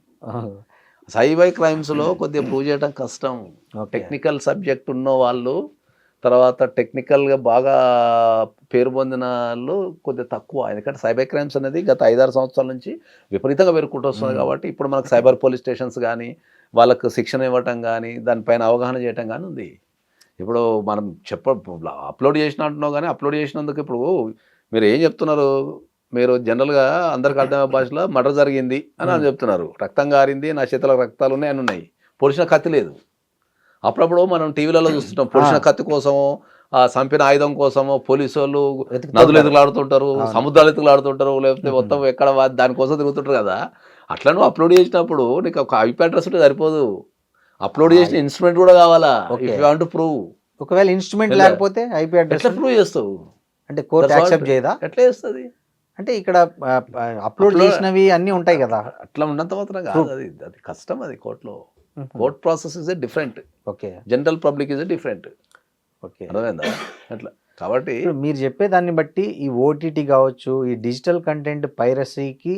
Cyber crimes లో కొద్దిగా ప్రూవ్ చేయడం కష్టం. టెక్నికల్ సబ్జెక్ట్ ఉన్న వాళ్ళు, తర్వాత టెక్నికల్గా బాగా పేరు పొందిన వాళ్ళు కొద్దిగా తక్కువ. ఎందుకంటే సైబర్ క్రైమ్స్ అనేది గత 5-6 సంవత్సరాల నుంచి విపరీతంగా పెరుగుకుంటూ వస్తుంది. కాబట్టి ఇప్పుడు మనకు సైబర్ పోలీస్ స్టేషన్స్ కానీ, వాళ్ళకు శిక్షణ ఇవ్వటం కానీ, దానిపైన అవగాహన చేయటం కానీ ఉంది. ఇప్పుడు మనం అప్లోడ్ చేసిన అంటున్నావు, కానీ అప్లోడ్ చేసినందుకు ఇప్పుడు మీరు ఏం చెప్తున్నారు? మీరు జనరల్గా అందరికి అర్థమయ్యే భాషలో మర్డర్ జరిగింది అని చెప్తున్నారు, రక్తం గారింది, నా చేతిలో రక్తాలు ఉన్నాయి అని ఉన్నాయి, పొడిచిన కత్తి లేదు. అప్పుడప్పుడు మనం టీవీలలో చూస్తుంటాం, పొడిచిన కత్తి కోసమో, చంపిన ఆయుధం కోసమో పోలీసు వాళ్ళు నదులు ఎదుగులాడుతుంటారు, సముద్రాలు ఎదుగులాడుతుంటారు, లేకపోతే మొత్తం ఎక్కడ దానికోసం తిరుగుతుంటారు కదా. అట్లా నువ్వు అప్లోడ్ చేసినప్పుడు నీకు ఒక IP అడ్రస్ ఉంటే సరిపోదు, అప్లోడ్ చేసిన ఇన్స్ట్రుమెంట్ కూడా కావాలా. If you want to prove. ఒకవేళ ఇన్స్ట్రుమెంట్ లేకపోతే IP అడ్రస్ ఎట్లా ప్రూవ్ చేస్తావు? అంటే కోర్టు యాక్సెప్ట్ చేయదా? ఎట్లా చేస్తుంది? అంటే ఇక్కడ అప్లోడ్ చేసినవి అన్నీ ఉంటాయి కదా, అట్లా ఉన్నంత మాత్రం కాదు. అది కష్టం. అది కోర్టులో court process is different. Okay, general public is different. Okay, అర్థమైందా? అట్లా కాబట్టి మీరు చెప్పే దాన్ని బట్టి ఈ OTT కావచ్చు, ఈ డిజిటల్ కంటెంట్ పైరసీకి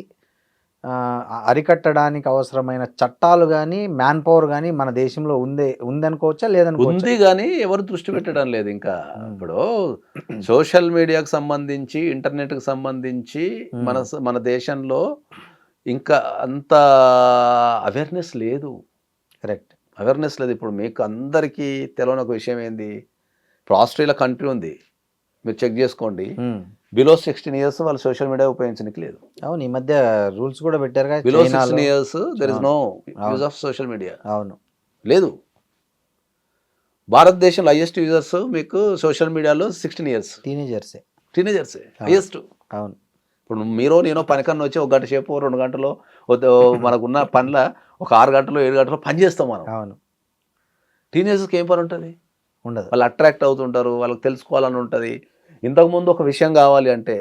అరికట్టడానికి అవసరమైన చట్టాలు కానీ, మ్యాన్ పవర్ కానీ మన దేశంలో ఉందనుకోవచ్చా, లేదనుకోవచ్చా? ఉంది, కానీ ఎవరు దృష్టి పెట్టడం లేదు. ఇంకా ఇప్పుడు సోషల్ మీడియాకు సంబంధించి, ఇంటర్నెట్కి సంబంధించి మన దేశంలో ఇంకా అంత అవేర్నెస్ లేదు. కరెక్ట్, అవేర్నెస్ లేదు. ఇప్పుడు మీకు అందరికీ తెలియని ఒక విషయం ఏంది, ఇప్పుడు ఆస్ట్రేలియా కంట్రీ ఉంది, మీరు చెక్ చేసుకోండి, బిలో 16 years వాళ్ళు సోషల్ మీడియా ఉపయోగించడానికి లేదు. అవును, ఈ మధ్య రూల్స్ కూడా పెట్టారు కదా, below 16 years there is no use of social media. అవును, లేదు. భారతదేశంలో హైయెస్ట్ యూజర్స్ మీకు సోషల్ మీడియాలో 16 years టీనేజర్సే హైయెస్ట్. అవును, ఇప్పుడు నేను పనికన్నా వచ్చి 1 గంట సేపు 2 గంటలో మనకున్న పనుల ఒక 6 గంటలు 7 గంటలు పని చేస్తాం మనం. అవును, టీనేజర్స్కి ఏం పని ఉంటుంది? ఉండదు. వాళ్ళు అట్రాక్ట్ అవుతుంటారు, వాళ్ళకి తెలుసుకోవాలని ఉంటుంది. ఇంతకుముందు ఒక విషయం కావాలి అంటే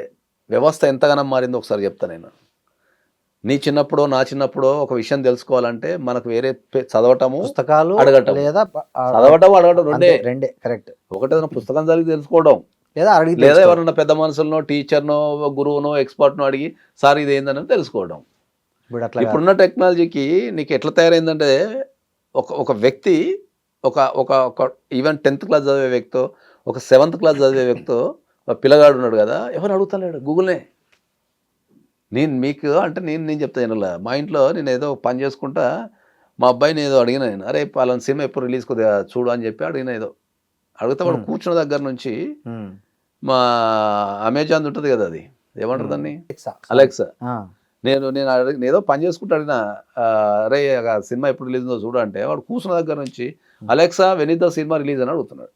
వ్యవస్థ ఎంతగానో మారిందో ఒకసారి చెప్తా నేను. నీ చిన్నప్పుడో నా చిన్నప్పుడో ఒక విషయం తెలుసుకోవాలంటే మనకు వేరే చదవటము, పుస్తకాలు అడగటం, లేదా చదవటం అడగటం రెండే కరెక్ట్. ఒకటి ఏదైనా పుస్తకం చదివి తెలుసుకోవడం, లేదా ఎవరన్నా పెద్ద మనుషులనో, టీచర్నో, గురువునో, ఎక్స్పర్ట్నో అడిగి సార్ ఇది ఏందని తెలుసుకోవడం. ఇప్పుడున్న టెక్నాలజీకి నీకు ఎట్లా తయారైందంటే ఒక వ్యక్తి ఒక ఈవెన్ 10th క్లాస్ చదివే వ్యక్తో, ఒక 7th క్లాస్ చదివే వ్యక్తో, పిల్లగాడు ఉన్నాడు కదా, ఎవరు అడుగుతలేడు, గూగుల్నే. నేను చెప్తాను, మా ఇంట్లో నేను ఏదో పని చేసుకుంటా, మా అబ్బాయిని ఏదో అడిగిన నేను, అరే పలానా సినిమా ఎప్పుడు రిలీజ్ కొద్దిగా చూడు అని చెప్పి అడిగిన. ఏదో అడిగితే వాడు కూర్చున్న దగ్గర నుంచి మా అమెజాన్ ఉంటుంది కదా, అది ఏమంటారు దాన్ని, అలెక్సా, నేను ఏదో పని చేసుకుంటాడు అరే ఆ సినిమా ఎప్పుడు రిలీజ్ ఉందో చూడంటే వాడు కూర్చున్న దగ్గర నుంచి Alexa when is the cinema release అని అడుగుతున్నాడు.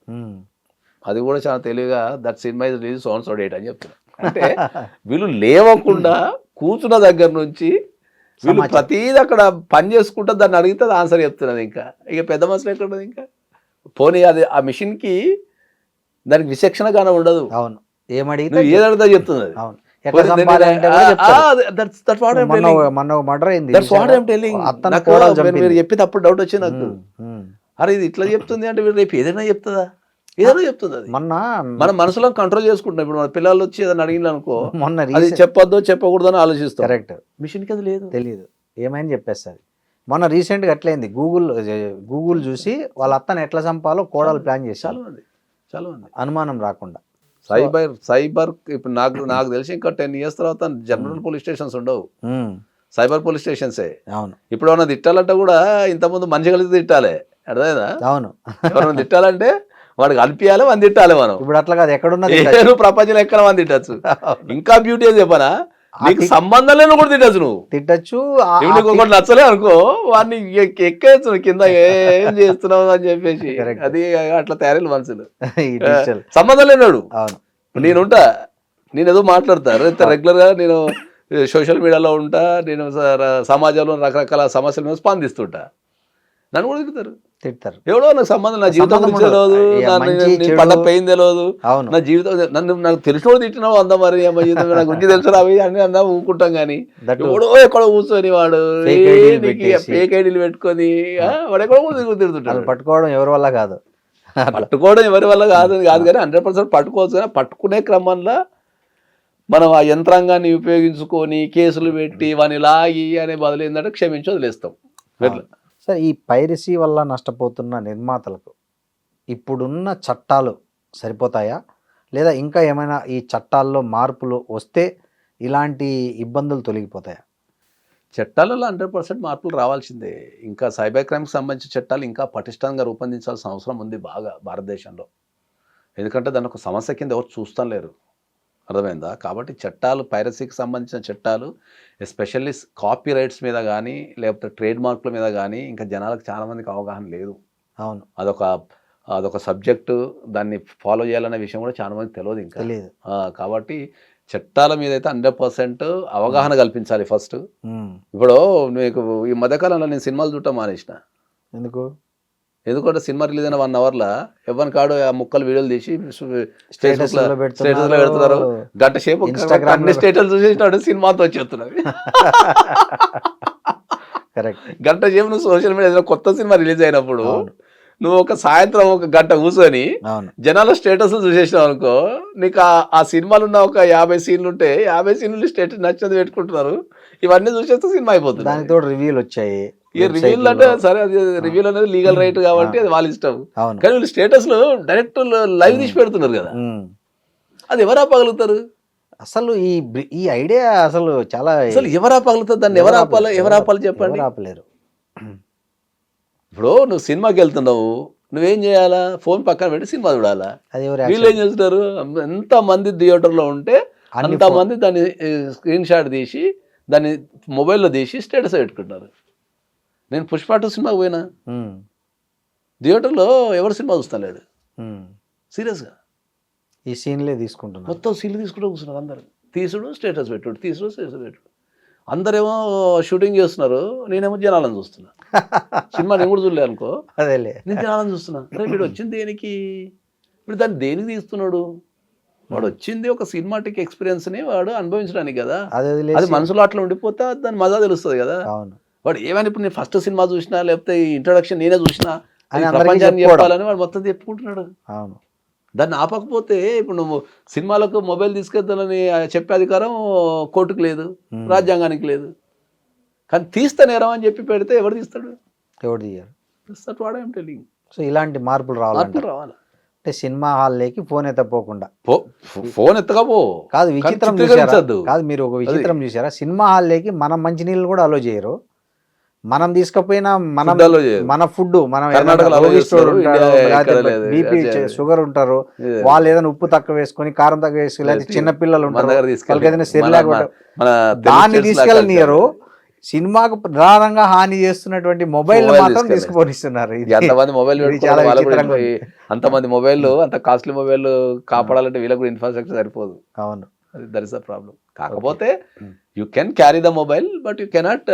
అది కూడా చాలా తెలివిగా that cinema is release so date అని చెప్తున్నాడు. అంటే వీళ్ళు లేవకుండా కూర్చున్న దగ్గర నుంచి వీళ్ళు ప్రతిదీ అక్కడ పని చేసుకుంటా దాన్ని అడిగితే అది ఆన్సర్ చెప్తున్నది. ఇంకా ఇక పెద్ద మనుషులు ఎక్కడ ఉన్నది ఇంకా పోనీ అది ఆ మిషన్కి దానికి విచక్షణగానే ఉండదు. అవును, ఏమడిగితే ఏది అడిగితే చెప్తుంది అది. అవును, ఎట్లా సంపాదించాలంటే కూడా చెప్తారు. మొన్న మర్డర్ అయింది, మీరు చెప్పి తప్పుడు డౌట్ వచ్చింది నాకు. అరే ఇది ఇట్లా చెప్తుంది అంటే మీరు రేపు ఏదైనా చెప్తుందా? ఏదైనా చెప్తుంది. అది మొన్న మన మనసులో కంట్రోల్ చేసుకుంటాం. ఇప్పుడు మన పిల్లలు వచ్చి ఏదైనా అడిగిన అనుకో మొన్న అది చెప్పొద్దు చెప్పకూడదు అని ఆలోచిస్తాం. కరెక్ట్, మిషన్కి అది లేదు, తెలియదు ఏమైనా చెప్పేస్తుంది. మొన్న రీసెంట్గా అట్లయింది, గూగుల్ చూసి వాళ్ళ అత్తని ఎట్లా చంపాలో కోడలు ప్లాన్ చేసి చాలా మంది అనుమానం రాకుండా. సైబర్ ఇప్పుడు నాకు తెలిసి ఇంకా 10 years తర్వాత జనరల్ పోలీస్ స్టేషన్స్ ఉండవు, సైబర్ పోలీస్ స్టేషన్సే. అవును, ఇప్పుడు ఏమన్నా తిట్టాలంటే కూడా ఇంతకుముందు మనిషి కలిసి తిట్టాలి, అర్థమైందా? అవును, ఎవరైనా తిట్టాలంటే వాడికి అనిపించాలి, మనం తిట్టాలి. మనం ఇప్పుడు అట్లా కాదు, ఎక్కడున్నది ప్రపంచంలో ఎక్కడ మంది తిట్టచ్చు. ఇంకా బ్యూటీ అని చెప్పనా, నీకు సంబంధం లేని కూడా తిట్టచ్చు. నువ్వు తిట్టచ్చు, నీకు ఒకటి నచ్చలే అనుకో వాడిని ఎక్కేచ్చు కింద ఏం చేస్తున్నావు అని చెప్పేసి. అది అట్లా తయారైన మనుషులు, సంబంధం లేనాడు. నేనుంటా, నేను ఏదో మాట్లాడతా రెగ్యులర్ గా, నేను సోషల్ మీడియాలో ఉంటా, నేను సమాజంలో రకరకాల సమస్యల మీద స్పందిస్తుంటా. నన్ను కూడా తిడతారు. ఎవడో నాకు సంబంధం, నా జీవితం గురించి తెలియదు, పడ్డ పెయిన్ తెలియదు, నా జీవితం నాకు తెలిసిన వాడు తిట్టినావు అందా, మరి అమ్మ జీవితం నాకు గురించి తెలుసు అవి అని అన్నా ఊకుంటాం. కానీ ఎవడో ఎక్కడో కూర్చొని వాడు ఫేక్ ఐడీలు పెట్టుకొని వాడు ఎక్కడో తిడుతుంటాడు. పట్టుకోవడం ఎవరి వల్ల కాదు, కాదు కానీ 100% పట్టుకోవచ్చు. కానీ పట్టుకునే క్రమంలో మనం ఆ యంత్రాంగాన్ని ఉపయోగించుకొని కేసులు పెట్టి వాని లాగి అనే బదులు ఏంటంటే క్షమించి వదిలేస్తాం. సార్, ఈ పైరసీ వల్ల నష్టపోతున్న నిర్మాతలకు ఇప్పుడున్న చట్టాలు సరిపోతాయా, లేదా ఇంకా ఏమైనా ఈ చట్టాల్లో మార్పులు వస్తే ఇలాంటి ఇబ్బందులు తొలగిపోతాయా? చట్టాలలో 100% మార్పులు రావాల్సిందే. ఇంకా సైబర్ క్రైమ్కి సంబంధించిన చట్టాలు ఇంకా పటిష్టంగా రూపొందించాల్సిన అవసరం ఉంది బాగా భారతదేశంలో. ఎందుకంటే దాని ఒక సమస్య కింద ఎవరు చూస్తాం లేరు, అర్థమైందా? కాబట్టి చట్టాలు, పైరసీకి సంబంధించిన చట్టాలు, ఎస్పెషల్లీ కాపీ రైట్స్ మీద కానీ లేకపోతే ట్రేడ్ మార్కుల మీద కానీ ఇంకా జనాలకు చాలామందికి అవగాహన లేదు. అవును, అదొక సబ్జెక్టు, దాన్ని ఫాలో చేయాలనే విషయం కూడా చాలా మందికి తెలియదు ఇంకా. కాబట్టి చట్టాల మీద అయితే 100% అవగాహన కల్పించాలి ఫస్ట్. ఇప్పుడు మీకు ఈ మధ్యకాలంలో నేను సినిమాలు చూడటం మానేసిన. ఎందుకంటే సినిమా రిలీజ్ అయిన 1 hourలో ఎవరి కాడు ఆ ముక్కలు వీడియోలు తీసి స్టేటస్లో పెడుతున్నారు. గంట సేపు అన్ని స్టేటస్ చూసేసినాడు సినిమాతో వచ్చేస్తున్నది. గంట సేపు నువ్వు సోషల్ మీడియా కొత్త సినిమా రిలీజ్ అయినప్పుడు నువ్వు ఒక సాయంత్రం ఒక గంట కూర్చొని జనాల స్టేటస్ చూసేసినావు అనుకో, నీకు ఆ సినిమాలు ఉన్న ఒక 50 సీన్లు ఉంటే 50 సీన్లు స్టేటస్ నచ్చినది పెట్టుకుంటున్నారు. ఇవన్నీ చూసేస్తే సినిమా అయిపోతుంది. దానితో రివ్యూలు వచ్చాయి. రివ్యూలు అంటే సరే, అది రివ్యూలు అనేది లీగల్ రైట్ కాబట్టి అది వాళ్ళ ఇష్టం. కానీ వీళ్ళు స్టేటస్ లో డైరెక్ట్ లైవ్ తీసి పెడుతున్నారు కదా, అది ఎవరా పగలుగుతారు? అసలు ఈ ఐడియా అసలు చాలా, అసలు ఎవరా పగలుగుతారు? దాన్ని ఎవరు ఆపాలి చెప్పండి. ఆపలేరు. ఇప్పుడు నువ్వు సినిమాకి వెళ్తున్నావు, నువ్వేం చేయాలా? ఫోన్ పక్కన పెట్టి సినిమా చూడాలా? వీళ్ళు ఏం చేస్తున్నారు? ఎంతమంది థియేటర్లో ఉంటే అంతమంది దాన్ని స్క్రీన్ షాట్ తీసి దాన్ని మొబైల్లో తీసి స్టేటస్ పెట్టుకుంటున్నారు. నేను పుష్ప 2 సినిమాకి పోయినా, థియేటర్లో ఎవరు సినిమా చూస్తలేడు సీరియస్గా. ఈ సీన్లే తీసుకుంటున్నారు, మొత్తం సీన్లు తీసుకుంటూ కూర్చున్నారు. అందరు తీసుడు స్టేటస్ పెట్టుడు, తీసుడు స్టేటస్ పెట్టుడు. అందరేమో షూటింగ్ చేస్తున్నారు, నేనేమో జనాలను చూస్తున్నా. సినిమా నేను కూడా చూడలే అనుకో, నేను జనాలను చూస్తున్నా. అరే వీడు వచ్చింది దేనికి? ఇప్పుడు దాన్ని దేనికి తీస్తున్నాడు? వాడు వచ్చింది ఒక సినిమాటిక్ ఎక్స్పీరియన్స్ని వాడు అనుభవించడానికి కదా. అది మనసులో అట్లా ఉండిపోతే దాని మజా తెలుస్తుంది కదా. వాడు ఏమైనా ఇప్పుడు నేను ఫస్ట్ సినిమా చూసినా లేకపోతే ఇంట్రొడక్షన్ నేనే చూసినా ప్రపంచాన్ని చెప్పాలని వాడు మొత్తం చెప్పుకుంటున్నాడు. దాన్ని ఆపకపోతే ఇప్పుడు నువ్వు సినిమాలకు మొబైల్ తీసుకెళ్తానని చెప్పే అధికారం కోర్టుకు లేదు, రాజ్యాంగానికి లేదు. కానీ తీస్తా నేరం అని చెప్పి పెడితే ఎవరు తీస్తాడు? ఎవరు తీయరు. వాడు ఏం టెలింగ్. సో ఇలాంటి మార్పులు రావాలి. అంటే సినిమా హాల్లోకి ఫోన్ ఎత్తపోకుండా, ఫోన్ ఎత్తకపో కాదు. విచిత్రం చూసారా? కాదు, మీరు ఒక విచిత్రం చూసారా? సినిమా హాల్లోకి మనం మంచినీళ్ళు కూడా అలో చేయరు, మనం తీసుకపోయినా మనం Food allow చేయరు. మన ఫుడ్ మనం కర్ణాటకలో allow చేస్తారు, ఇండియా ఎక్కడ లేదు. బీపీ అదే. షుగర్ ఉంటారు, ఇదే. వాళ్ళు ఏదైనా ఉప్పు తక్కువ వేసుకొని కారం తక్కువ వేసుకొని లేకపోతే చిన్న పిల్లలు మన ఉంటారు దగ్గర వాళ్ళకి ఏదైనా తీసుకెళ్ళి సెరిలాక్ మన దాన్ని తీసుకెళ్ళనియరు. సినిమాకు ప్రధానంగా హాని చేస్తున్నటువంటి మొబైల్ Mobile మాత్రం తీసుకెళ్ళి. తీసుకొనిస్తున్నారు. ఎంతమంది మొబైల్ ఇది చాలా విచిత్రంగా ఉంది. అంతమంది మొబైల్ అంత కాస్ట్లీ మొబైల్ కాపాడాలంటే వీళ్ళకి కూడా ఇన్ఫ్రాస్ట్రక్చర్ సరిపోదు. అవును, అది దట్ ఇస్ ద ప్రాబ్లం. కాకపోతే you can carry the mobile but you cannot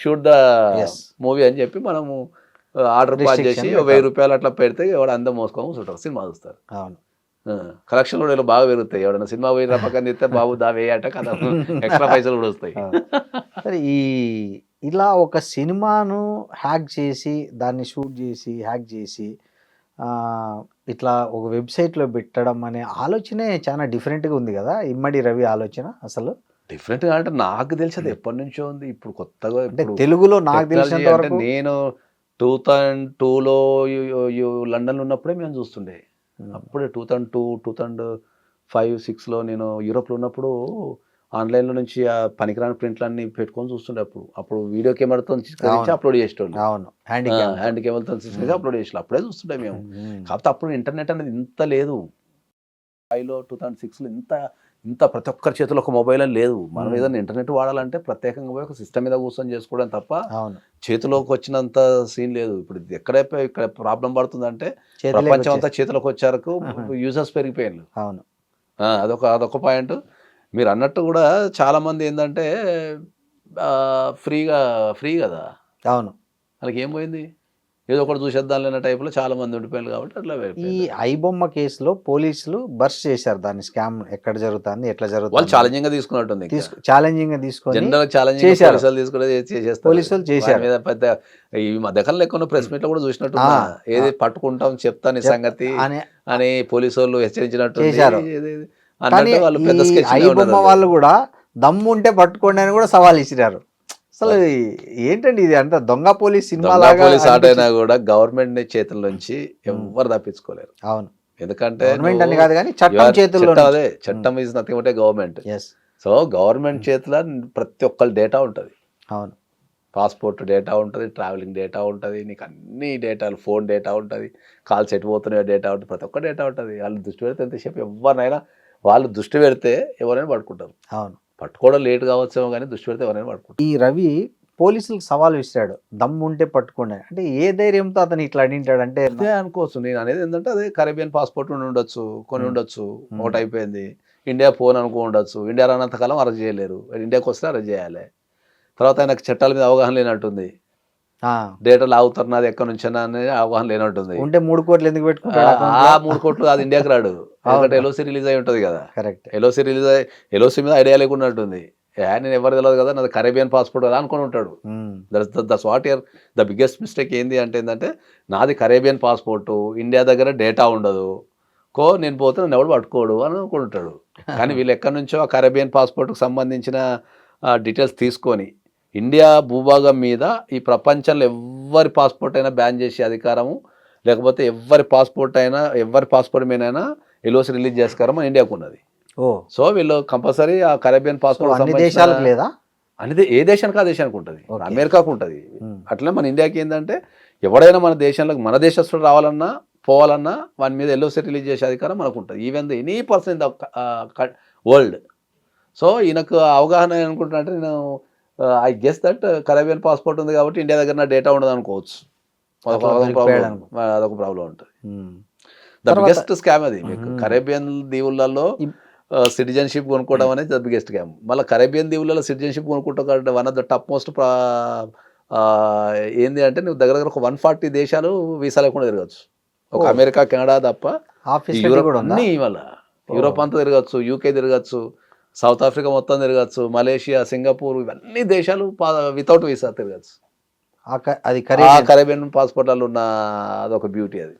shoot the Yes. Movie అని చెప్పి మనము ఆర్డర్ పాస్ చేసి Restriction 1000 రూపాయలు అట్లా పెడితే ఎవడు అందం మోసుకొని కూర్చుంటారు, సినిమా చూస్తారు. అవును. కలెక్షన్ కూడా ఇలా బాగా పెరుగుతాయి. ఎవడన్నా సినిమా పోయిన పక్కన తీస్తే బాబు దా వేయట కదా, ఎక్స్ట్రా పైసలు కూడా వస్తాయి. సరే, ఇలా ఒక సినిమాను హ్యాక్ చేసి దాన్ని షూట్ చేసి హ్యాక్ చేసి ఇట్లా ఒక వెబ్సైట్లో పెట్టడం అనే ఆలోచనే చాలా డిఫరెంట్గా ఉంది కదా, ఇమ్మడి రవి ఆలోచన. అసలు డిఫరెంట్ గా అంటే నాకు తెలిసి అది ఎప్పటి నుంచో ఉంది. ఇప్పుడు కొత్తగా అంటే ఇప్పుడు తెలుగులో నాకు technology తెలిసినంత అంటే వరకు నేను 2002లో లండన్లో ఉన్నప్పుడే మేము చూస్తుండే. అప్పుడే 2002, 2005, 2006లో నేను యూరోప్లో ఉన్నప్పుడు ఆన్లైన్లో నుంచి ఆ పనికిరాని ప్రింట్లన్నీ పెట్టుకొని చూస్తుండే. అప్పుడు వీడియో కెమెరాతో అప్లోడ్ చేసేటోళ్ళు. అవును, హ్యాండ్ హ్యాండ్ కెమెరాతో అప్లోడ్ చేసి అప్పుడే చూస్తుండే మేము. కాకపోతే అప్పుడు ఇంటర్నెట్ అనేది ఇంత లేదు. 5లో 2006లో ఇంత ప్రతి ఒక్కరి చేతిలో ఒక మొబైల్ అని లేదు. మనం ఏదైనా ఇంటర్నెట్ వాడాలంటే ప్రత్యేకంగా పోయి ఒక సిస్టమ్ మీద కూర్చొని చేసుకోవడం తప్ప అవును, చేతిలోకి వచ్చినంత సీన్ లేదు. ఇప్పుడు ఇది ఇక్కడ ప్రాబ్లం పడుతుందంటే చేతిలోకి ప్రపంచం అంతా చేతిలోకి వచ్చారకు యూజర్స్ పెరిగిపోయారు. అవును, అదొక పాయింట్. మీరు అన్నట్టు కూడా చాలా మంది ఏంటంటే ఫ్రీ కదా, అవును. వాళ్ళకి ఏం పోయింది, ఏదో ఒకటి చూసేద్దాం లేని టైప్లో చాలా మంది ఉండిపోయారు కాబట్టి అట్లా ఈ ఐబొమ్మ కేసులో పోలీసులు బర్స్ట్ చేశారు దాన్ని, స్కామ్ ఎక్కడ జరుగుతుంది ఎట్లా వాళ్ళు జరుగుతుంది ఛాలెంజింగ్ గా తీసుకున్నట్టుంది. ఛాలెంజింగ్ గా తీసుకొని జనరల్ ఛాలెంజింగ్ చేశారు. పోలీసులు చేశారు మీద పెద్ద ఈ మధ్యకాలంలో ఎక్కువ ప్రెస్ మీట్ లో కూడా చూసినట్టు ఏది పట్టుకుంటాం చెప్తాను ఈ సంగతి అని పోలీసు వాళ్ళు హెచ్చరించినట్టు చేశారు. అన్నట్టు వాళ్ళు పెద్ద స్కెచ్ ఐబొమ్మ వాళ్ళు కూడా దమ్ము ఉంటే పట్టుకోండి అని కూడా సవాల్ ఇచ్చినారు. అసలు ఏంటండి ఇది, అంత దొంగ పోలీస్ సినిమా పోలీస్ ఆట అయినా కూడా గవర్నమెంట్ చేతుల నుంచి ఎవరు తప్పించుకోలేరు. అవును, ఎందుకంటే గవర్నమెంట్ అని కాదు కానీ చట్టం చేతుల్లో, అదే చట్టం is nothing but government. So government చేతిలో ప్రతి ఒక్కరి డేటా ఉంటుంది. అవును, పాస్పోర్ట్ డేటా ఉంటుంది, ట్రావెలింగ్ డేటా ఉంటుంది, నీకు అన్ని డేటాలు, ఫోన్ డేటా ఉంటుంది, కాల్స్ ఎటు పోతున్నాయో డేటా ఉంటుంది, ప్రతి ఒక్క డేటా ఉంటుంది. వాళ్ళు దృష్టి పెడితే ఎంతసేపు ఎవరినైనా వాళ్ళు దృష్టి పెడితే ఎవరైనా పట్టుకుంటారు. అవును, పట్టుకోవడం లేట్ కావచ్చేమో కానీ దృష్టి పెడితే ఎవరైనా పట్టుకుంటారు. ఈ రవి పోలీసులకు సవాల్ విసిరాడు, దమ్ము ఉంటే పట్టుకోండి అంటే ఏ ధైర్యంతో అతను ఇట్లా అడిగింటాడు అంటే అదే అనుకోవచ్చు. నేను అనేది ఏంటంటే అదే కరేబియన్ పాస్పోర్ట్ ఉండొచ్చు, కొన్ని ఉండొచ్చు, ఒకటి అయిపోయింది. ఇండియా ఫోన్ అనుకో ఉండొచ్చు, ఇండియా రానంతకాలం అరెస్ట్ చేయలేరు, ఇండియాకి వస్తే అరెస్ట్ చేయాలి. తర్వాత ఆయనకు చట్టాల మీద అవగాహన లేనట్టుంది, డేటా లాగుతున్నది ఎక్కడి నుంచి అనేది అవగాహన లేనట్టుంది. ఉంటే 3 కోట్లు ఎందుకు పెట్టుకుంటాడు? 3 కోట్లు అది ఇండియాకి రాడు, ఎందుకంటే ఎల్ఓసి రిలీజ్ అయి ఉంటుంది కదా. కరెక్ట్, ఎల్ఓసి మీద ఐడియా లేకున్నట్టుంది. నేను ఎవరు తెలియదు కదా, నాది కరేబియన్ పాస్పోర్ట్ కదా అనుకుని ఉంటాడు. That's what your the biggest mistake ఏంటంటే నాది కరేబియన్ పాస్పోర్టు, ఇండియా దగ్గర డేటా ఉండదు, నేను పోతే నన్ను ఎవడు పట్టుకోడు అని అనుకుంటాడు. కానీ వీళ్ళు ఎక్కడి నుంచో ఆ కరేబియన్ పాస్పోర్ట్కి సంబంధించిన డీటెయిల్స్ తీసుకొని ఇండియా భూభాగం మీద ఈ ప్రపంచంలో ఎవరి పాస్పోర్ట్ అయినా బ్యాన్ చేసే అధికారము, లేకపోతే ఎవరి పాస్పోర్ట్ మీదైనా ఎల్ఓసి రిలీజ్ చేస్తారో మన ఇండియాకు ఉన్నది. సో వీళ్ళు కంపల్సరీ ఆ కరేబియన్ పాస్పోర్ట్ అన్ని దేశాలకు లేదా, అనేది ఏ దేశానికి ఆ దేశానికి ఉంటుంది, అమెరికాకు ఉంటుంది. అట్లనే మన ఇండియాకి ఏంటంటే ఎవడైనా మన దేశంలోకి మన దేశస్తుడు రావాలన్నా పోవాలన్నా వాని మీద ఎల్ఓసి రిలీజ్ చేసే అధికారం మనకు ఉంటుంది, even the any person in the world. So ఈయనకు అవగాహన అనుకుంటున్నట్టే, నేను I guess that Caribbean passport ఉంది కాబట్టి ఇండియా దగ్గర నా డేటా ఉండదు అనుకోవచ్చు. అదొక ప్రాబ్లం ఉంటుంది. ద బిగ్గెస్ట్ స్కామ్ అది. మీకు కరేబియన్ దీవులలో సిటిజన్షిప్ కొనుక్కోవడం అనేది ద బిగ్గెస్ట్ స్కామ్. మళ్ళీ కరేబియన్ దీవులలో సిటిజన్షిప్ కొనుక్కుంటా one of the top most ఏంది అంటే నువ్వు దగ్గర ఒక 140 దేశాలు వీసా లేకుండా తిరగచ్చు. ఒక అమెరికా, కెనడా తప్ప యూరోప్ అన్నీ, ఇవాళ యూరోప్ అంతా తిరగచ్చు, యూకే తిరగచ్చు, సౌత్ ఆఫ్రికా మొత్తం తిరగచ్చు, మలేషియా, సింగపూర్, ఇవన్నీ దేశాలు వితౌట్ వీసా తిరగచ్చు. అది కరేబియన్ పాస్పోర్ట్లలో ఉన్న అదొక బ్యూటీ అది.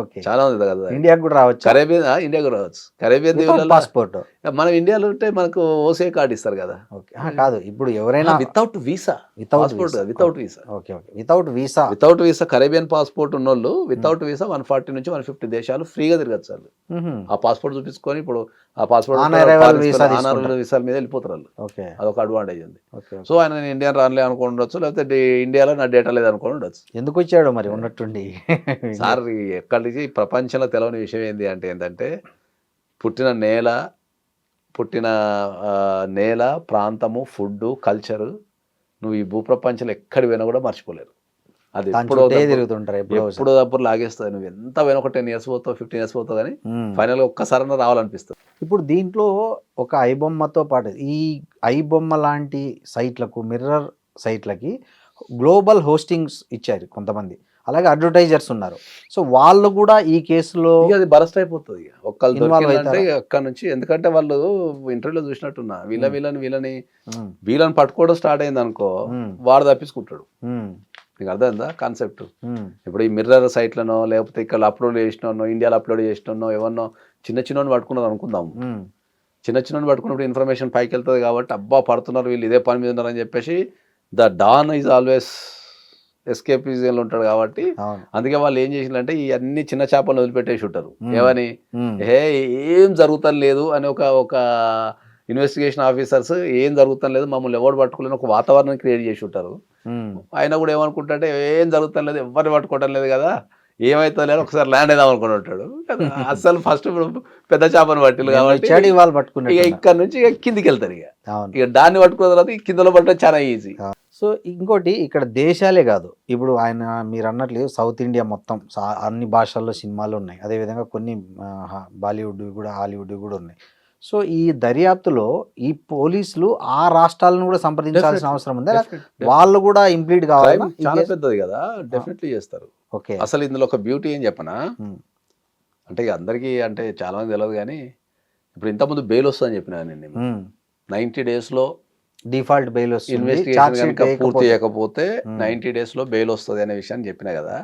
ఓకే. చాలా ఉంది కదా. ఇండియాకి కూడా రావచ్చు కరేబియన్ ఇండియాకు రావచ్చు. కరేబియన్ దీవులలో పాస్పోర్ట్. మనం ఇండియాలో ఉంటే మనకు ఓసే కార్డు ఇస్తారు కదా. ఓకే. కాదు ఇప్పుడు ఎవరైనా without visa, passport without visa. Okay okay. Without visa. Without visa Caribbean passport ఉన్నోళ్ళు వితౌట్ వీసా 140 నుంచి 150 దేశాలు ఫ్రీగా తిరగచ్చు వాళ్ళు. ఆ పాస్పోర్ట్ చూపించుకొని ఇప్పుడు ఆ పాస్పోర్ట్ వీసాల మీద వెళ్ళిపోతారు వాళ్ళు. ఓకే. అదొక అడ్వాంటేజ్ ఉంది. ఓకే. సో ఆయన నేను ఇండియన్ రానులే అనుకుని ఉండొచ్చు, లేకపోతే ఇండియాలో నా డేటా లేదు అనుకుని ఉండొచ్చు. ఎందుకు వచ్చాడు మరి ఉన్నట్టుండి? సార్ ఎక్కడి నుంచి ప్రపంచంలో తెలవని విషయం ఏంటంటే పుట్టిన నేల ప్రాంతము, ఫుడ్, కల్చరు నువ్వు ఈ భూప్రపంచంలో ఎక్కడి పోయినా కూడా మర్చిపోలేరు. అది తిరుగుతుంటారు, ఎప్పుడో అప్పుడు లాగేస్తుంది. నువ్వు ఎంత పోయినా ఒక 10 years పోతావు, 15 years పోతావు, కానీ ఫైనల్గా ఒక్కసారైనా రావాలనిపిస్తుంది. ఇప్పుడు దీంట్లో ఒక ఐబొమ్మతో పాటు ఈ ఐబొమ్మ లాంటి సైట్లకు, మిర్రర్ సైట్లకి గ్లోబల్ హోస్టింగ్స్ ఇచ్చారు కొంతమంది, అలాగే అడ్వర్టైజర్స్ ఉన్నారు. సో వాళ్ళు కూడా ఈ కేసులో అది బరస్ట్ అయిపోతుంది అంటే అక్కడ నుంచి. ఎందుకంటే వాళ్ళు ఇంటర్వ్యూలో చూసినట్టున్నా వీళ్ళని పట్టుకోవడం స్టార్ట్ అయింది అనుకో, వాడు తప్పించుకుంటాడు. నీకు అర్థమైందా కాన్సెప్ట్? ఇప్పుడు ఈ మిర్రర్ సైట్లనో లేకపోతే ఇక్కడ అప్లోడ్ చేసినో, ఇండియాలో అప్లోడ్ చేసినో, ఎవరినో చిన్న పట్టుకున్నారు అనుకుందాము. చిన్న పట్టుకున్నప్పుడు ఇన్ఫర్మేషన్ పైకి వెళ్తుంది కాబట్టి అబ్బా పడుతున్నారు వీళ్ళు, ఇదే పని మీద ఉన్నారని చెప్పేసి ద డాన్ ఈజ్ ఆల్వేస్ ఎస్కేపిజంలో ఉంటాడు కాబట్టి అందుకే వాళ్ళు ఏం చేసిందంటే ఈ అన్ని చిన్న చేపలను వదిలిపెట్టేసి ఉంటారు. ఏమని ఏం జరుగుతం లేదు అని ఒక ఇన్వెస్టిగేషన్ ఆఫీసర్స్ ఏం జరుగుతం లేదు, మమ్మల్ని ఎవరు పట్టుకోలేని ఒక వాతావరణం క్రియేట్ చేసి ఉంటారు. ఆయన కూడా ఏమనుకుంటే ఏం జరుగుతం లేదు, ఎవరిని పట్టుకోవడం లేదు కదా, ఏమైతే లేదు, ఒకసారి ల్యాండ్ అయిదాం అనుకుని ఉంటాడు. అసలు ఫస్ట్ పెద్ద చేపను పట్టిలు కాబట్టి వాళ్ళు పట్టుకున్నారు. ఇక ఇక్కడ నుంచి కిందికి వెళ్తారు. ఇక దాన్ని పట్టుకున్న తర్వాత కిందలో పట్టడం చాలా ఈజీ. సో ఇంకోటి ఇక్కడ దేశాలే కాదు, ఇప్పుడు ఆయన మీరు అన్నట్లు సౌత్ ఇండియా మొత్తం అన్ని భాషల్లో సినిమాలు ఉన్నాయి, అదేవిధంగా కొన్ని బాలీవుడ్ కూడా హాలీవుడ్ కూడా ఉన్నాయి. సో ఈ దర్యాప్తులో ఈ పోలీసులు ఆ రాష్ట్రాలను కూడా సంప్రదించాల్సిన అవసరం ఉంది, వాళ్ళు కూడా ఇంప్లీట్ కావాలి. చాలా పెద్దది కదా, డెఫినెట్లీ చేస్తారు. ఓకే. అసలు ఇందులో ఒక బ్యూటీ ఏం చెప్పనా అంటే ఇక అందరికీ అంటే చాలా మంది తెలియదు, కానీ ఇప్పుడు ఇంతకుముందు బెయిల్ వస్తుందని చెప్పినా నేను 90 days డిఫాల్ట్ బెయిల్ వస్తుంది, ఇన్వెస్టిగేషన్ కనుక పూర్తి చేయకపోతే 90 days బెయిల్ వస్తుంది అనే విషయాన్ని చెప్పినా కదా.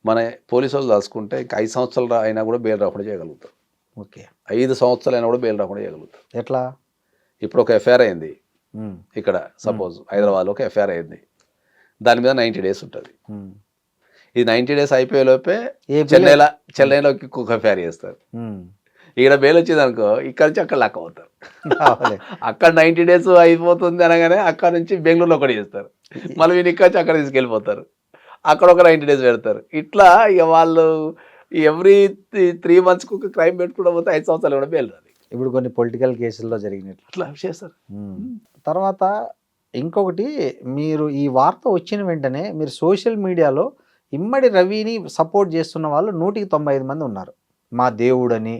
మన పోలీసు వాళ్ళు దాచుకుంటే ఇంకా 5 సంవత్సరాలు అయినా కూడా బెయిల్ రాకుండా చేయగలుగుతారు. ఓకే. 5 సంవత్సరాలు అయినా కూడా బెయిల్ రాకుండా చేయగలుగుతారు. ఎట్లా? ఇప్పుడు ఒక ఎఫ్ఐఆర్ అయింది ఇక్కడ, సపోజ్ హైదరాబాద్లో ఒక ఎఫ్ఐఆర్ అయింది, దాని మీద 90 days ఉంటుంది. ఈ 90 days అయిపోయే లోపే చెన్నైలోకి ఒక ఎఫ్ఐఆర్ చేస్తారు. ఇక్కడ బెయిల్ వచ్చింది అనుకో, ఇక్కడ నుంచి అక్కడ లక్క అవుతారు. అక్కడ 90 days అయిపోతుంది అనగానే అక్కడ నుంచి బెంగళూరులో ఒకటి చేస్తారు, మళ్ళీ వీళ్ళు ఇక్కడ నుంచి అక్కడ తీసుకెళ్ళిపోతారు, అక్కడ ఒక 90 days పెడతారు. ఇట్లా ఇక వాళ్ళు ఎవ్రీ 3 months ఒక క్రైమ్ పెట్టుకుంటూ పోతే 5 సంవత్సరాలు కూడా బెయిల్ రాదు. ఇప్పుడు కొన్ని పొలిటికల్ కేసుల్లో జరిగినట్లు అట్లా చేస్తారు. తర్వాత ఇంకొకటి, మీరు ఈ వార్త వచ్చిన వెంటనే మీరు సోషల్ మీడియాలో ఇమ్మడి రవిని సపోర్ట్ చేస్తున్న వాళ్ళు 195 మంది ఉన్నారు. మా దేవుడని,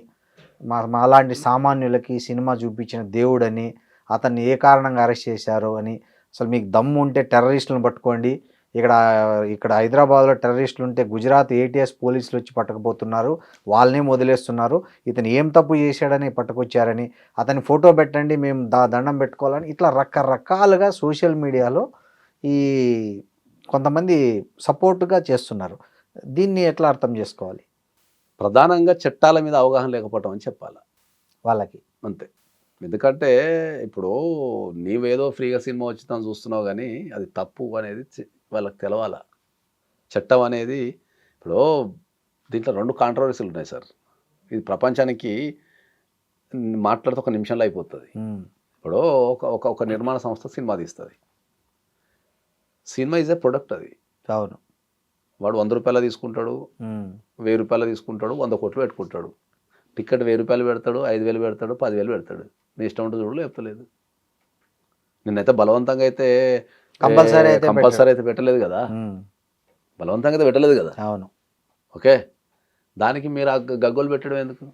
మా అలాంటి సామాన్యులకి సినిమా చూపించిన దేవుడని, అతన్ని ఏ కారణంగా అరెస్ట్ చేశారు అని, అసలు మీకు దమ్ము ఉంటే టెర్రరిస్టులను పట్టుకోండి, ఇక్కడ హైదరాబాద్లో టెర్రరిస్టులు ఉంటే గుజరాత్ ATS పోలీసులు వచ్చి పట్టకపోతున్నారు, వాళ్ళనే వదిలేస్తున్నారు, ఇతను ఏం తప్పు చేశాడని పట్టుకొచ్చారని, అతని ఫోటో పెట్టండి మేము దండం పెట్టుకోవాలని, ఇట్లా రకరకాలుగా సోషల్ మీడియాలో ఈ కొంతమంది సపోర్టుగా చేస్తున్నారు. దీన్ని ఎట్లా అర్థం చేసుకోవాలి? ప్రధానంగా చట్టాల మీద అవగాహన లేకపోవటం అని చెప్పాలి వాళ్ళకి, అంతే. ఎందుకంటే ఇప్పుడు నీవేదో ఫ్రీగా సినిమా వచ్చిందని చూస్తున్నావు, కానీ అది తప్పు అనేది వాళ్ళకి తెలవాలా. చట్టం అనేది ఇప్పుడు దీంట్లో 2 కాంట్రవర్సీలు ఉన్నాయి సార్. ఇది ప్రపంచానికి మాట్లాడితే ఒక నిమిషంలో అయిపోతుంది. ఇప్పుడు ఒక నిర్మాణ సంస్థ సినిమా తీస్తుంది, సినిమా ఈజ్ ఏ ప్రొడక్ట్. అది అవును. వాడు 100 రూపాయలు తీసుకుంటాడు, 1000 రూపాయలు తీసుకుంటాడు, 100 కోట్లు పెట్టుకుంటాడు. టికెట్ 1000 రూపాయలు పెడతాడు, 5000 పెడతాడు, 10,000 పెడతాడు. నీ ఇష్టం ఉంటుంది చూడు, లేపలేదు. నిన్నైతే బలవంతంగా అయితే కంపల్సరీ అయితే పెట్టలేదు కదా, బలవంతంగా అయితే పెట్టలేదు కదా. అవును. ఓకే, దానికి మీరు ఆ గగ్గోలు పెట్టడం ఎందుకు?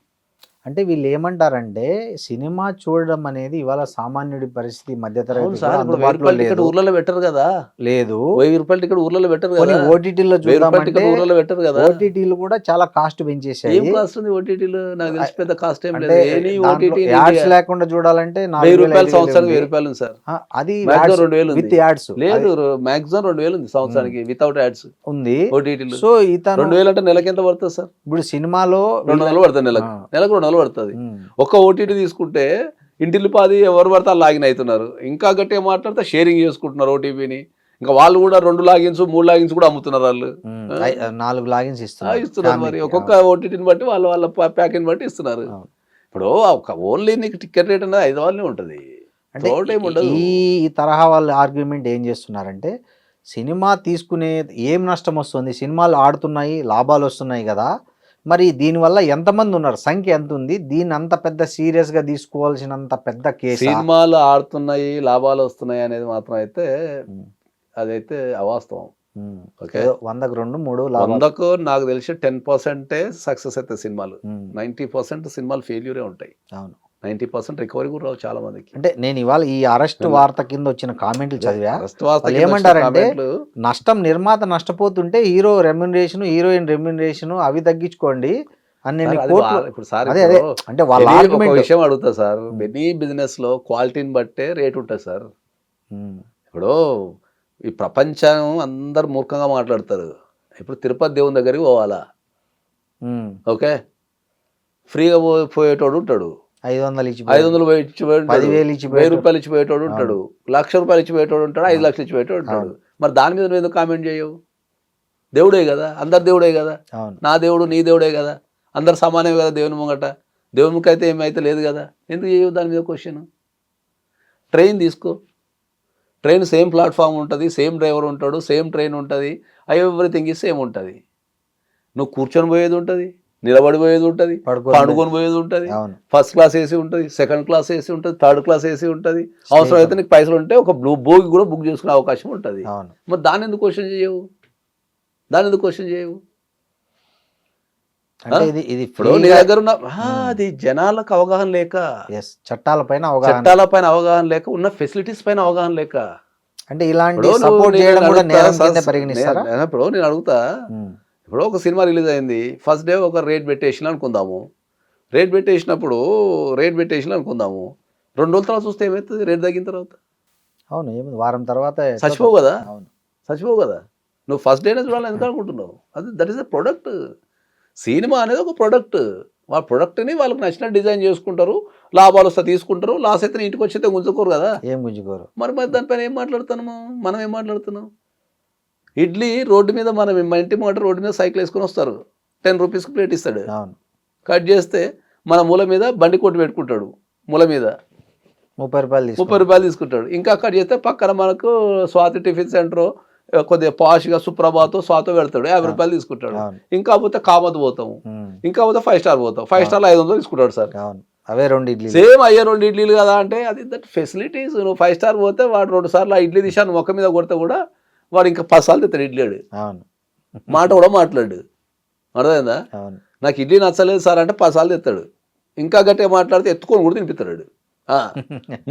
అంటే వీళ్ళు ఏమంటారంటే సినిమా చూడడం అనేది ఇవాళ సామాన్యుడి పరిస్థితి అవును మధ్యతరగతి సార్, కూడా ఇప్పుడు 1000 అందుబాటులో రూపాయల టికెట్ లేదు ఊర్లలో పెట్టరు కదా, లేదు 1000 రూపాయల టికెట్ ఊర్లలో పెట్టరు కొన్ని కదా, ఓటీటీలో 1000 రూపాయల టికెట్ చూద్దామంటే ఊర్లలో పెట్టరు కదా. ఓటీటీలు కూడా చాలా కాస్ట్ పెంచేసాయి ఏం కాస్ట్ ఉంది ఓటీటీలో? నాకు తెలిసి పెద్ద కాస్ట్ ఏం అంటే లేదు. ఎనీ దాంట్లో ఓటీటీ యాడ్స్ లేకుండా చూడాలంటే 1000 రూపాయలు 4,000 సంవత్సరానికి 1000 ఉంది. రూపాయలు ఉంది సార్. అది మాక్సిమం 2000 ఉంది. విత్ యాడ్స్ లేదు, మాక్సిమం 2000 ఉంది సంవత్సరానికి వితౌట్ యాడ్స్ ఉంది. ఓటీటీలు. సో ఇతను 2000 అంటే నెలకి ఎంత పడుతుంది సార్? ఇప్పుడు సినిమాలో 200 పడుతుంది నెలకు. నెలకు 200 పడుతుంది. ఒక్క ఓటీటీ తీసుకుంటే ఇంటిల్లి పాది ఎవరు పడితే వాళ్ళు లాగిన్ అవుతున్నారు. ఇంకా గట్టిగా మాట్లాడితే షేరింగ్ చేసుకుంటున్నారు ఓటీపీని. ఇంకా వాళ్ళు కూడా 2 లాగిన్స్ 3 లాగిన్స్ కూడా అమ్ముతున్నారు వాళ్ళు. 4 లాగిన్స్ ఇస్తున్నారు మరి ఒక్కొక్క ఓటీటీని బట్టి వాళ్ళ వాళ్ళ ప్యాకేజ్ బట్టి ఇస్తున్నారు. ఇప్పుడు ఓన్లీ నీకు టికెట్ రేట్ అనేది 5,000 ఉంటుంది. అంటే ఈ తరహా వాళ్ళ ఆర్గ్యుమెంట్ ఏం చేస్తున్నారంటే సినిమా తీసుకునే ఏం నష్టం వస్తుంది, సినిమాలు ఆడుతున్నాయి లాభాలు వస్తున్నాయి కదా, మరి దీనివల్ల ఎంతమంది ఉన్నారు, సంఖ్య ఎంత ఉంది, దీన్ని అంత పెద్ద సీరియస్గా తీసుకోవాల్సినంత పెద్ద కేసు. సినిమాలు ఆడుతున్నాయి లాభాలు వస్తున్నాయి అనేది మాత్రం అయితే అదైతే అవాస్తవం. ఓకే, 100కు 2 3 100కు నాకు తెలిసి 10% సక్సెస్ అవుతాయి సినిమాలు. 90% సినిమాలు ఫెయిల్యూరే ఉంటాయి. అవును, 90% రికవరీ కూడా రావు చాలా మందికి. అంటే నేను ఇవాళ ఈ అరెస్ట్ వార్త కింద వచ్చిన కామెంట్లు చదివా. ఏమంటారంటే నష్టం నిర్మాత నష్టపోతుంటే హీరో రెమ్యునరేషన్ హీరోయిన్ రెమ్యునరేషన్ అవి తగ్గించుకోండి అని ఇప్పుడు సార్ అంటే వాళ్ళ ఒక విషయం అడుగుతా సార్. ఎనీ బిజినెస్ లో క్వాలిటీని బట్టే రేట్ ఉంటుంది సార్. ఇప్పుడు ఈ ప్రపంచం అందరు మూర్ఖంగా మాట్లాడతారు. ఇప్పుడు తిరుపతి దేవుని దగ్గరికి పోవాలా, ఓకే, ఫ్రీగా పోయేటోడు ఉంటాడు, 500 ఇచ్చి 500 ఇచ్చి 10,000 ఇచ్చి 1000 రూపాయలు ఇచ్చి పోయేటోడు ఉంటాడు, 1,00,000 రూపాయలు ఇచ్చి పోయేటోడు ఉంటాడు, 5 లక్షలు ఇచ్చి పోయేటోడు ఉంటాడు. మరి దాని మీద నువ్వు ఎందుకు కామెంట్ చేయవు? దేవుడే కదా, అందరు దేవుడే కదా, నా దేవుడు నీ దేవుడే కదా, అందరు సమానమే కదా దేవుని ముంగట. దేవునికి అయితే ఏమైతే లేదు కదా, ఎందుకు చేయవు దాని మీద క్వశ్చన్? ట్రైన్ తీసుకో, ట్రైన్ సేమ్ ప్లాట్ఫామ్ ఉంటుంది, సేమ్ డ్రైవర్ ఉంటాడు, సేమ్ ట్రైన్ ఉంటుంది, ఎవ్రీథింగ్ ఈ సేమ్ ఉంటుంది. నువ్వు కూర్చొని పోయేది ఉంటుంది, నిలబడి పోయేది ఉంటుంది, పండుకొని పోయేది ఉంటుంది, ఫస్ట్ క్లాస్ ఏసీ ఉంటుంది, సెకండ్ క్లాస్ ఏసీ ఉంటుంది, థర్డ్ క్లాస్ ఏసీ ఉంటుంది. అవసరం అయితే నీకు పైసలు ఉంటే ఒక బోగి కూడా బుక్ చేసుకునే అవకాశం ఉంటుంది. మరి దాన్ని ఎందుకు క్వశ్చన్ చేయవు? దాన్ని ఎందుకు క్వశ్చన్ చేయవు? ఇప్పుడు నీ దగ్గర ఉన్న అది జనాలకు అవగాహన లేక, చట్టాలపైన అవగాహన లేక, ఉన్న ఫెసిలిటీస్ పైన అవగాహన లేక. అంటే ఇలాంటి సపోర్ట్ చేయడం కూడా నేరం కింద పరిగణిస్తారా? ఇప్పుడు నేను అడుగుతా, ఇప్పుడు ఒక సినిమా రిలీజ్ అయింది, ఫస్ట్ డే ఒక రేట్ పెట్టేసిన అనుకుందాము, రేట్ పెట్టేసినప్పుడు 2 రోజుల తర్వాత చూస్తే ఏమవుతుంది? రేట్ తగ్గిన తర్వాత అవును వారం తర్వాత చచ్చిపోవు కదా, చచ్చిపోవు కదా. నువ్వు ఫస్ట్ డేనే చూడాలని ఎందుకు అనుకుంటున్నావు? అది that is the product. Cinema అనేది ఒక ప్రొడక్ట్. వాళ్ళ ప్రొడక్ట్ని వాళ్ళకి నచ్చిన డిజైన్ చేసుకుంటారు, లాభాలు వస్తే తీసుకుంటారు, లాస్ అయితే ఇంటికి వచ్చేస్తే గుంజుకోరు కదా. ఏం గుంజుకోరు. మరి దానిపైన ఏం మాట్లాడుతున్నాము? మనం ఏం మాట్లాడుతున్నాం? ఇడ్లీ రోడ్డు మీద మనం ఇంటి మాట రోడ్డు మీద సైకిల్ వేసుకొని వస్తారు, 10 రూపీస్కి ప్లేట్ ఇస్తాడు. కట్ చేస్తే మన మూల మీద బండి కొట్టు పెట్టుకుంటాడు, మూల మీద 30 రూపాయలు తీసుకుంటాడు. ఇంకా కట్ చేస్తే పక్కన మనకు స్వాతి టిఫిన్ సెంటర్ కొద్దిగా పాష్గా సుప్రభాతో స్వాతో పెడతాడు, 50 రూపాయలు తీసుకుంటాడు. ఇంకా పోతే కామత్ పోతాము, ఇంకా పోతే 5 స్టార్ పోతాం, 5 స్టార్లో 500 తీసుకుంటాడు సార్. అవే 2 ఇడ్లీ, సేమ్ అయ్యే 2 ఇడ్లీలు కదా. అంటే అది దట్ ఫెసిలిటీస్. నువ్వు 5 స్టార్ పోతే వాడు 2 సార్లు ఆ ఇడ్లీ తీసాను మొక్క మీద కొడితే కూడా వాడు ఇంకా 10 సార్లు తెస్తాడు ఇడ్లీడు, మాట కూడా మాట్లాడు. అర్థమైందా? నాకు ఇడ్లీ నచ్చలేదు సార్ అంటే 10 సార్లు తెస్తాడు. ఇంకా గట్టిగా మాట్లాడితే ఎత్తుకొని కూడా తినిపిస్తాడు,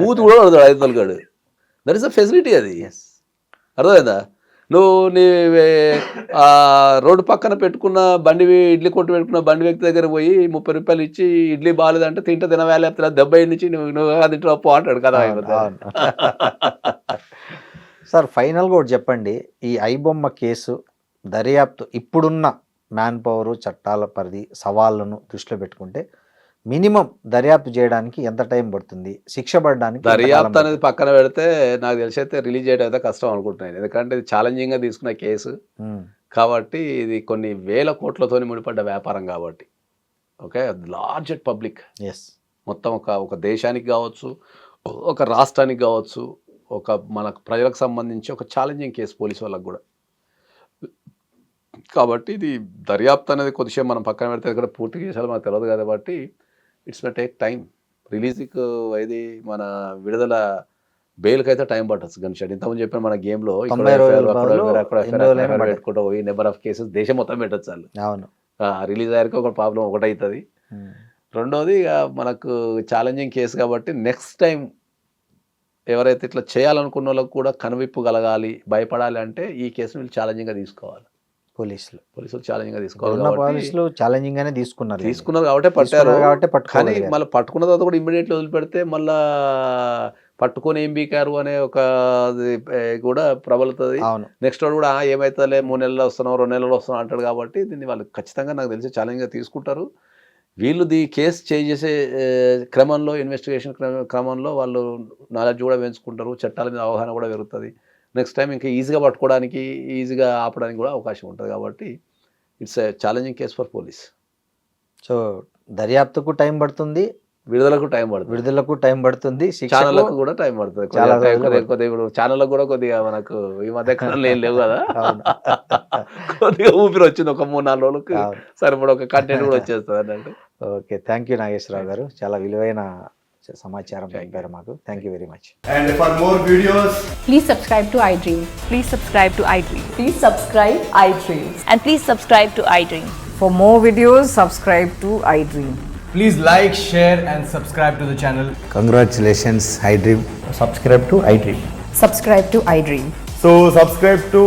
మూతి కూడా పడతాడు 500 గాడు. దట్ ఈస్ అ ఫెసిలిటీ అది. అర్థమైందా? నువ్వు నీ రోడ్డు పక్కన పెట్టుకున్న ఇడ్లీ కొట్టు పెట్టుకున్న బండి వ్యక్తి దగ్గర పోయి 30 రూపాయలు ఇచ్చి ఇడ్లీ బాగాలేదంటే తింటే తినవేళ దెబ్బ నుంచి నువ్వు తింటే పో అంటాడు కదా. సార్ ఫైనల్గా ఒకటి చెప్పండి, ఈ ఐబొమ్మ కేసు దర్యాప్తు ఇప్పుడున్న మ్యాన్ పవర్ చట్టాల పరిధి సవాళ్ళను దృష్టిలో పెట్టుకుంటే మినిమం దర్యాప్తు చేయడానికి ఎంత టైం పడుతుంది, శిక్ష పడడానికి? దర్యాప్తు అనేది పక్కన పెడితే నాకు తెలిసి అయితే రిలీజ్ చేయడం అయితే కష్టం అనుకుంటున్నాను. ఎందుకంటే ఇది ఛాలెంజింగ్గా తీసుకున్న కేసు కాబట్టి, ఇది కొన్ని వేల కోట్లతో ముడిపడ్డ వ్యాపారం కాబట్టి. ఓకే, లార్జ్ పబ్లిక్, మొత్తం ఒక దేశానికి కావచ్చు, ఒక రాష్ట్రానికి కావచ్చు, ఒక మన ప్రజలకు సంబంధించి ఒక ఛాలెంజింగ్ కేసు పోలీసు వాళ్ళకు కూడా. కాబట్టి ఇది దర్యాప్తు అనేది కొద్దిసేపు మనం పక్కన పెడితే ఇక్కడ పూర్తి చేసాలో మనకు తెలియదు కాబట్టి ఇట్స్ మే టేక్ టైం. రిలీజ్కి ఇది మన విడుదల బెయిల్కి అయితే టైం పట్టచ్చు. గన్షాట్ ఇంతకుముందు చెప్పిన మన గేమ్లో పెట్టుకుంటూ పోయి నెంబర్ ఆఫ్ కేసెస్ దేశం మొత్తం పెట్టచ్చు వాళ్ళు. రిలీజ్ అయ్యాక ఒక ప్రాబ్లం ఒకటవుతుంది, రెండోది ఇక మనకు ఛాలెంజింగ్ కేసు కాబట్టి నెక్స్ట్ టైం ఎవరైతే ఇట్లా చేయాలనుకున్న వాళ్ళకు కూడా కనువిప్పు కలగాలి, భయపడాలి అంటే ఈ కేసును వీళ్ళు ఛాలెంజింగ్గా తీసుకోవాలి. పోలీసులు ఛాలెంజింగ్గా తీసుకోవాలి కాబట్టి పోలీసులు ఛాలెంజింగ్ గానే తీసుకున్నారు కాబట్టి పట్టారు. కాబట్టి కానీ మళ్ళీ పట్టుకున్న తర్వాత కూడా ఇమ్మీడియట్లీ వదిలిపెడితే మళ్ళా పట్టుకొని ఏం బీకారు అనే ఒక కూడా ప్రబలుతుంది. నెక్స్ట్ వాడు కూడా ఏమవుతుందిలే 3 నెలలు వస్తున్నావు 2 నెలలు వస్తున్నావు అంటాడు. కాబట్టి దీన్ని వాళ్ళు ఖచ్చితంగా నాకు తెలిసి ఛాలెంజ్గా తీసుకుంటారు. వీళ్ళు కేసు చేంజ్ చేసే క్రమంలో, ఇన్వెస్టిగేషన్ క్రమంలో వాళ్ళు నాలెడ్జ్ కూడా పెంచుకుంటారు, చట్టాల మీద అవగాహన కూడా పెరుగుతుంది. నెక్స్ట్ టైం ఇంకా ఈజీగా పట్టుకోవడానికి, ఈజీగా ఆపడానికి కూడా అవకాశం ఉంటుంది. కాబట్టి it's a challenging case for police. So దర్యాప్తుకు టైం పడుతుంది, విడుదలకు టైం పడుతుంది, ఛానళ్ళకు కూడా టైం పడుతుంది. కొద్దిగా ఛానళ్ళకు కూడా కొద్దిగా మనకు ఈ మధ్య కాలంలో ఏం లేవు కదా, కొద్దిగా ఊపిరి వచ్చింది. ఒక 3-4 రోజులకు సరిపడా ఒక కంటెంట్ కూడా వచ్చేస్తుంది అన్నట్టు. ఓకే, థ్యాంక్ యూ నాగేశ్వరరావు గారు, చాలా విలువైన సమాచారం చెప్పారు మాకు. Thank you very much. And for more videos, Please subscribe to iDream. Please subscribe to iDream. Please subscribe iDream. And please subscribe to iDream. For more videos, subscribe to iDream. please like, share and subscribe to the channel. Congratulations, iDream. Subscribe to iDream. Subscribe to iDream. So subscribe to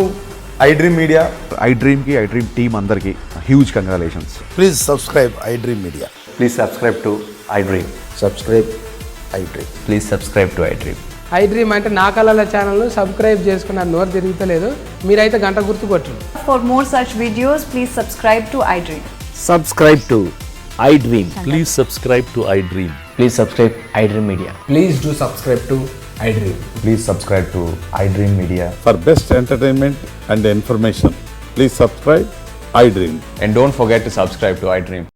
iDream Media. iDream ki iDream team andarki huge congratulations. Please subscribe iDream Media. Please subscribe to iDream. Subscribe iDream. Please subscribe to iDream. iDream అంటే నా కళల channel subscribe చేసుకున్న నోరు తిరుగుతలేదు, మీరైతే గంట గుర్తు కొట్టండి. For more such videos, please subscribe to iDream. Subscribe to iDream. Please subscribe to iDream. Please subscribe iDream Media. Please do subscribe to iDream. Please subscribe to iDream Media. For best entertainment and information, please subscribe iDream. And don't forget to subscribe to iDream.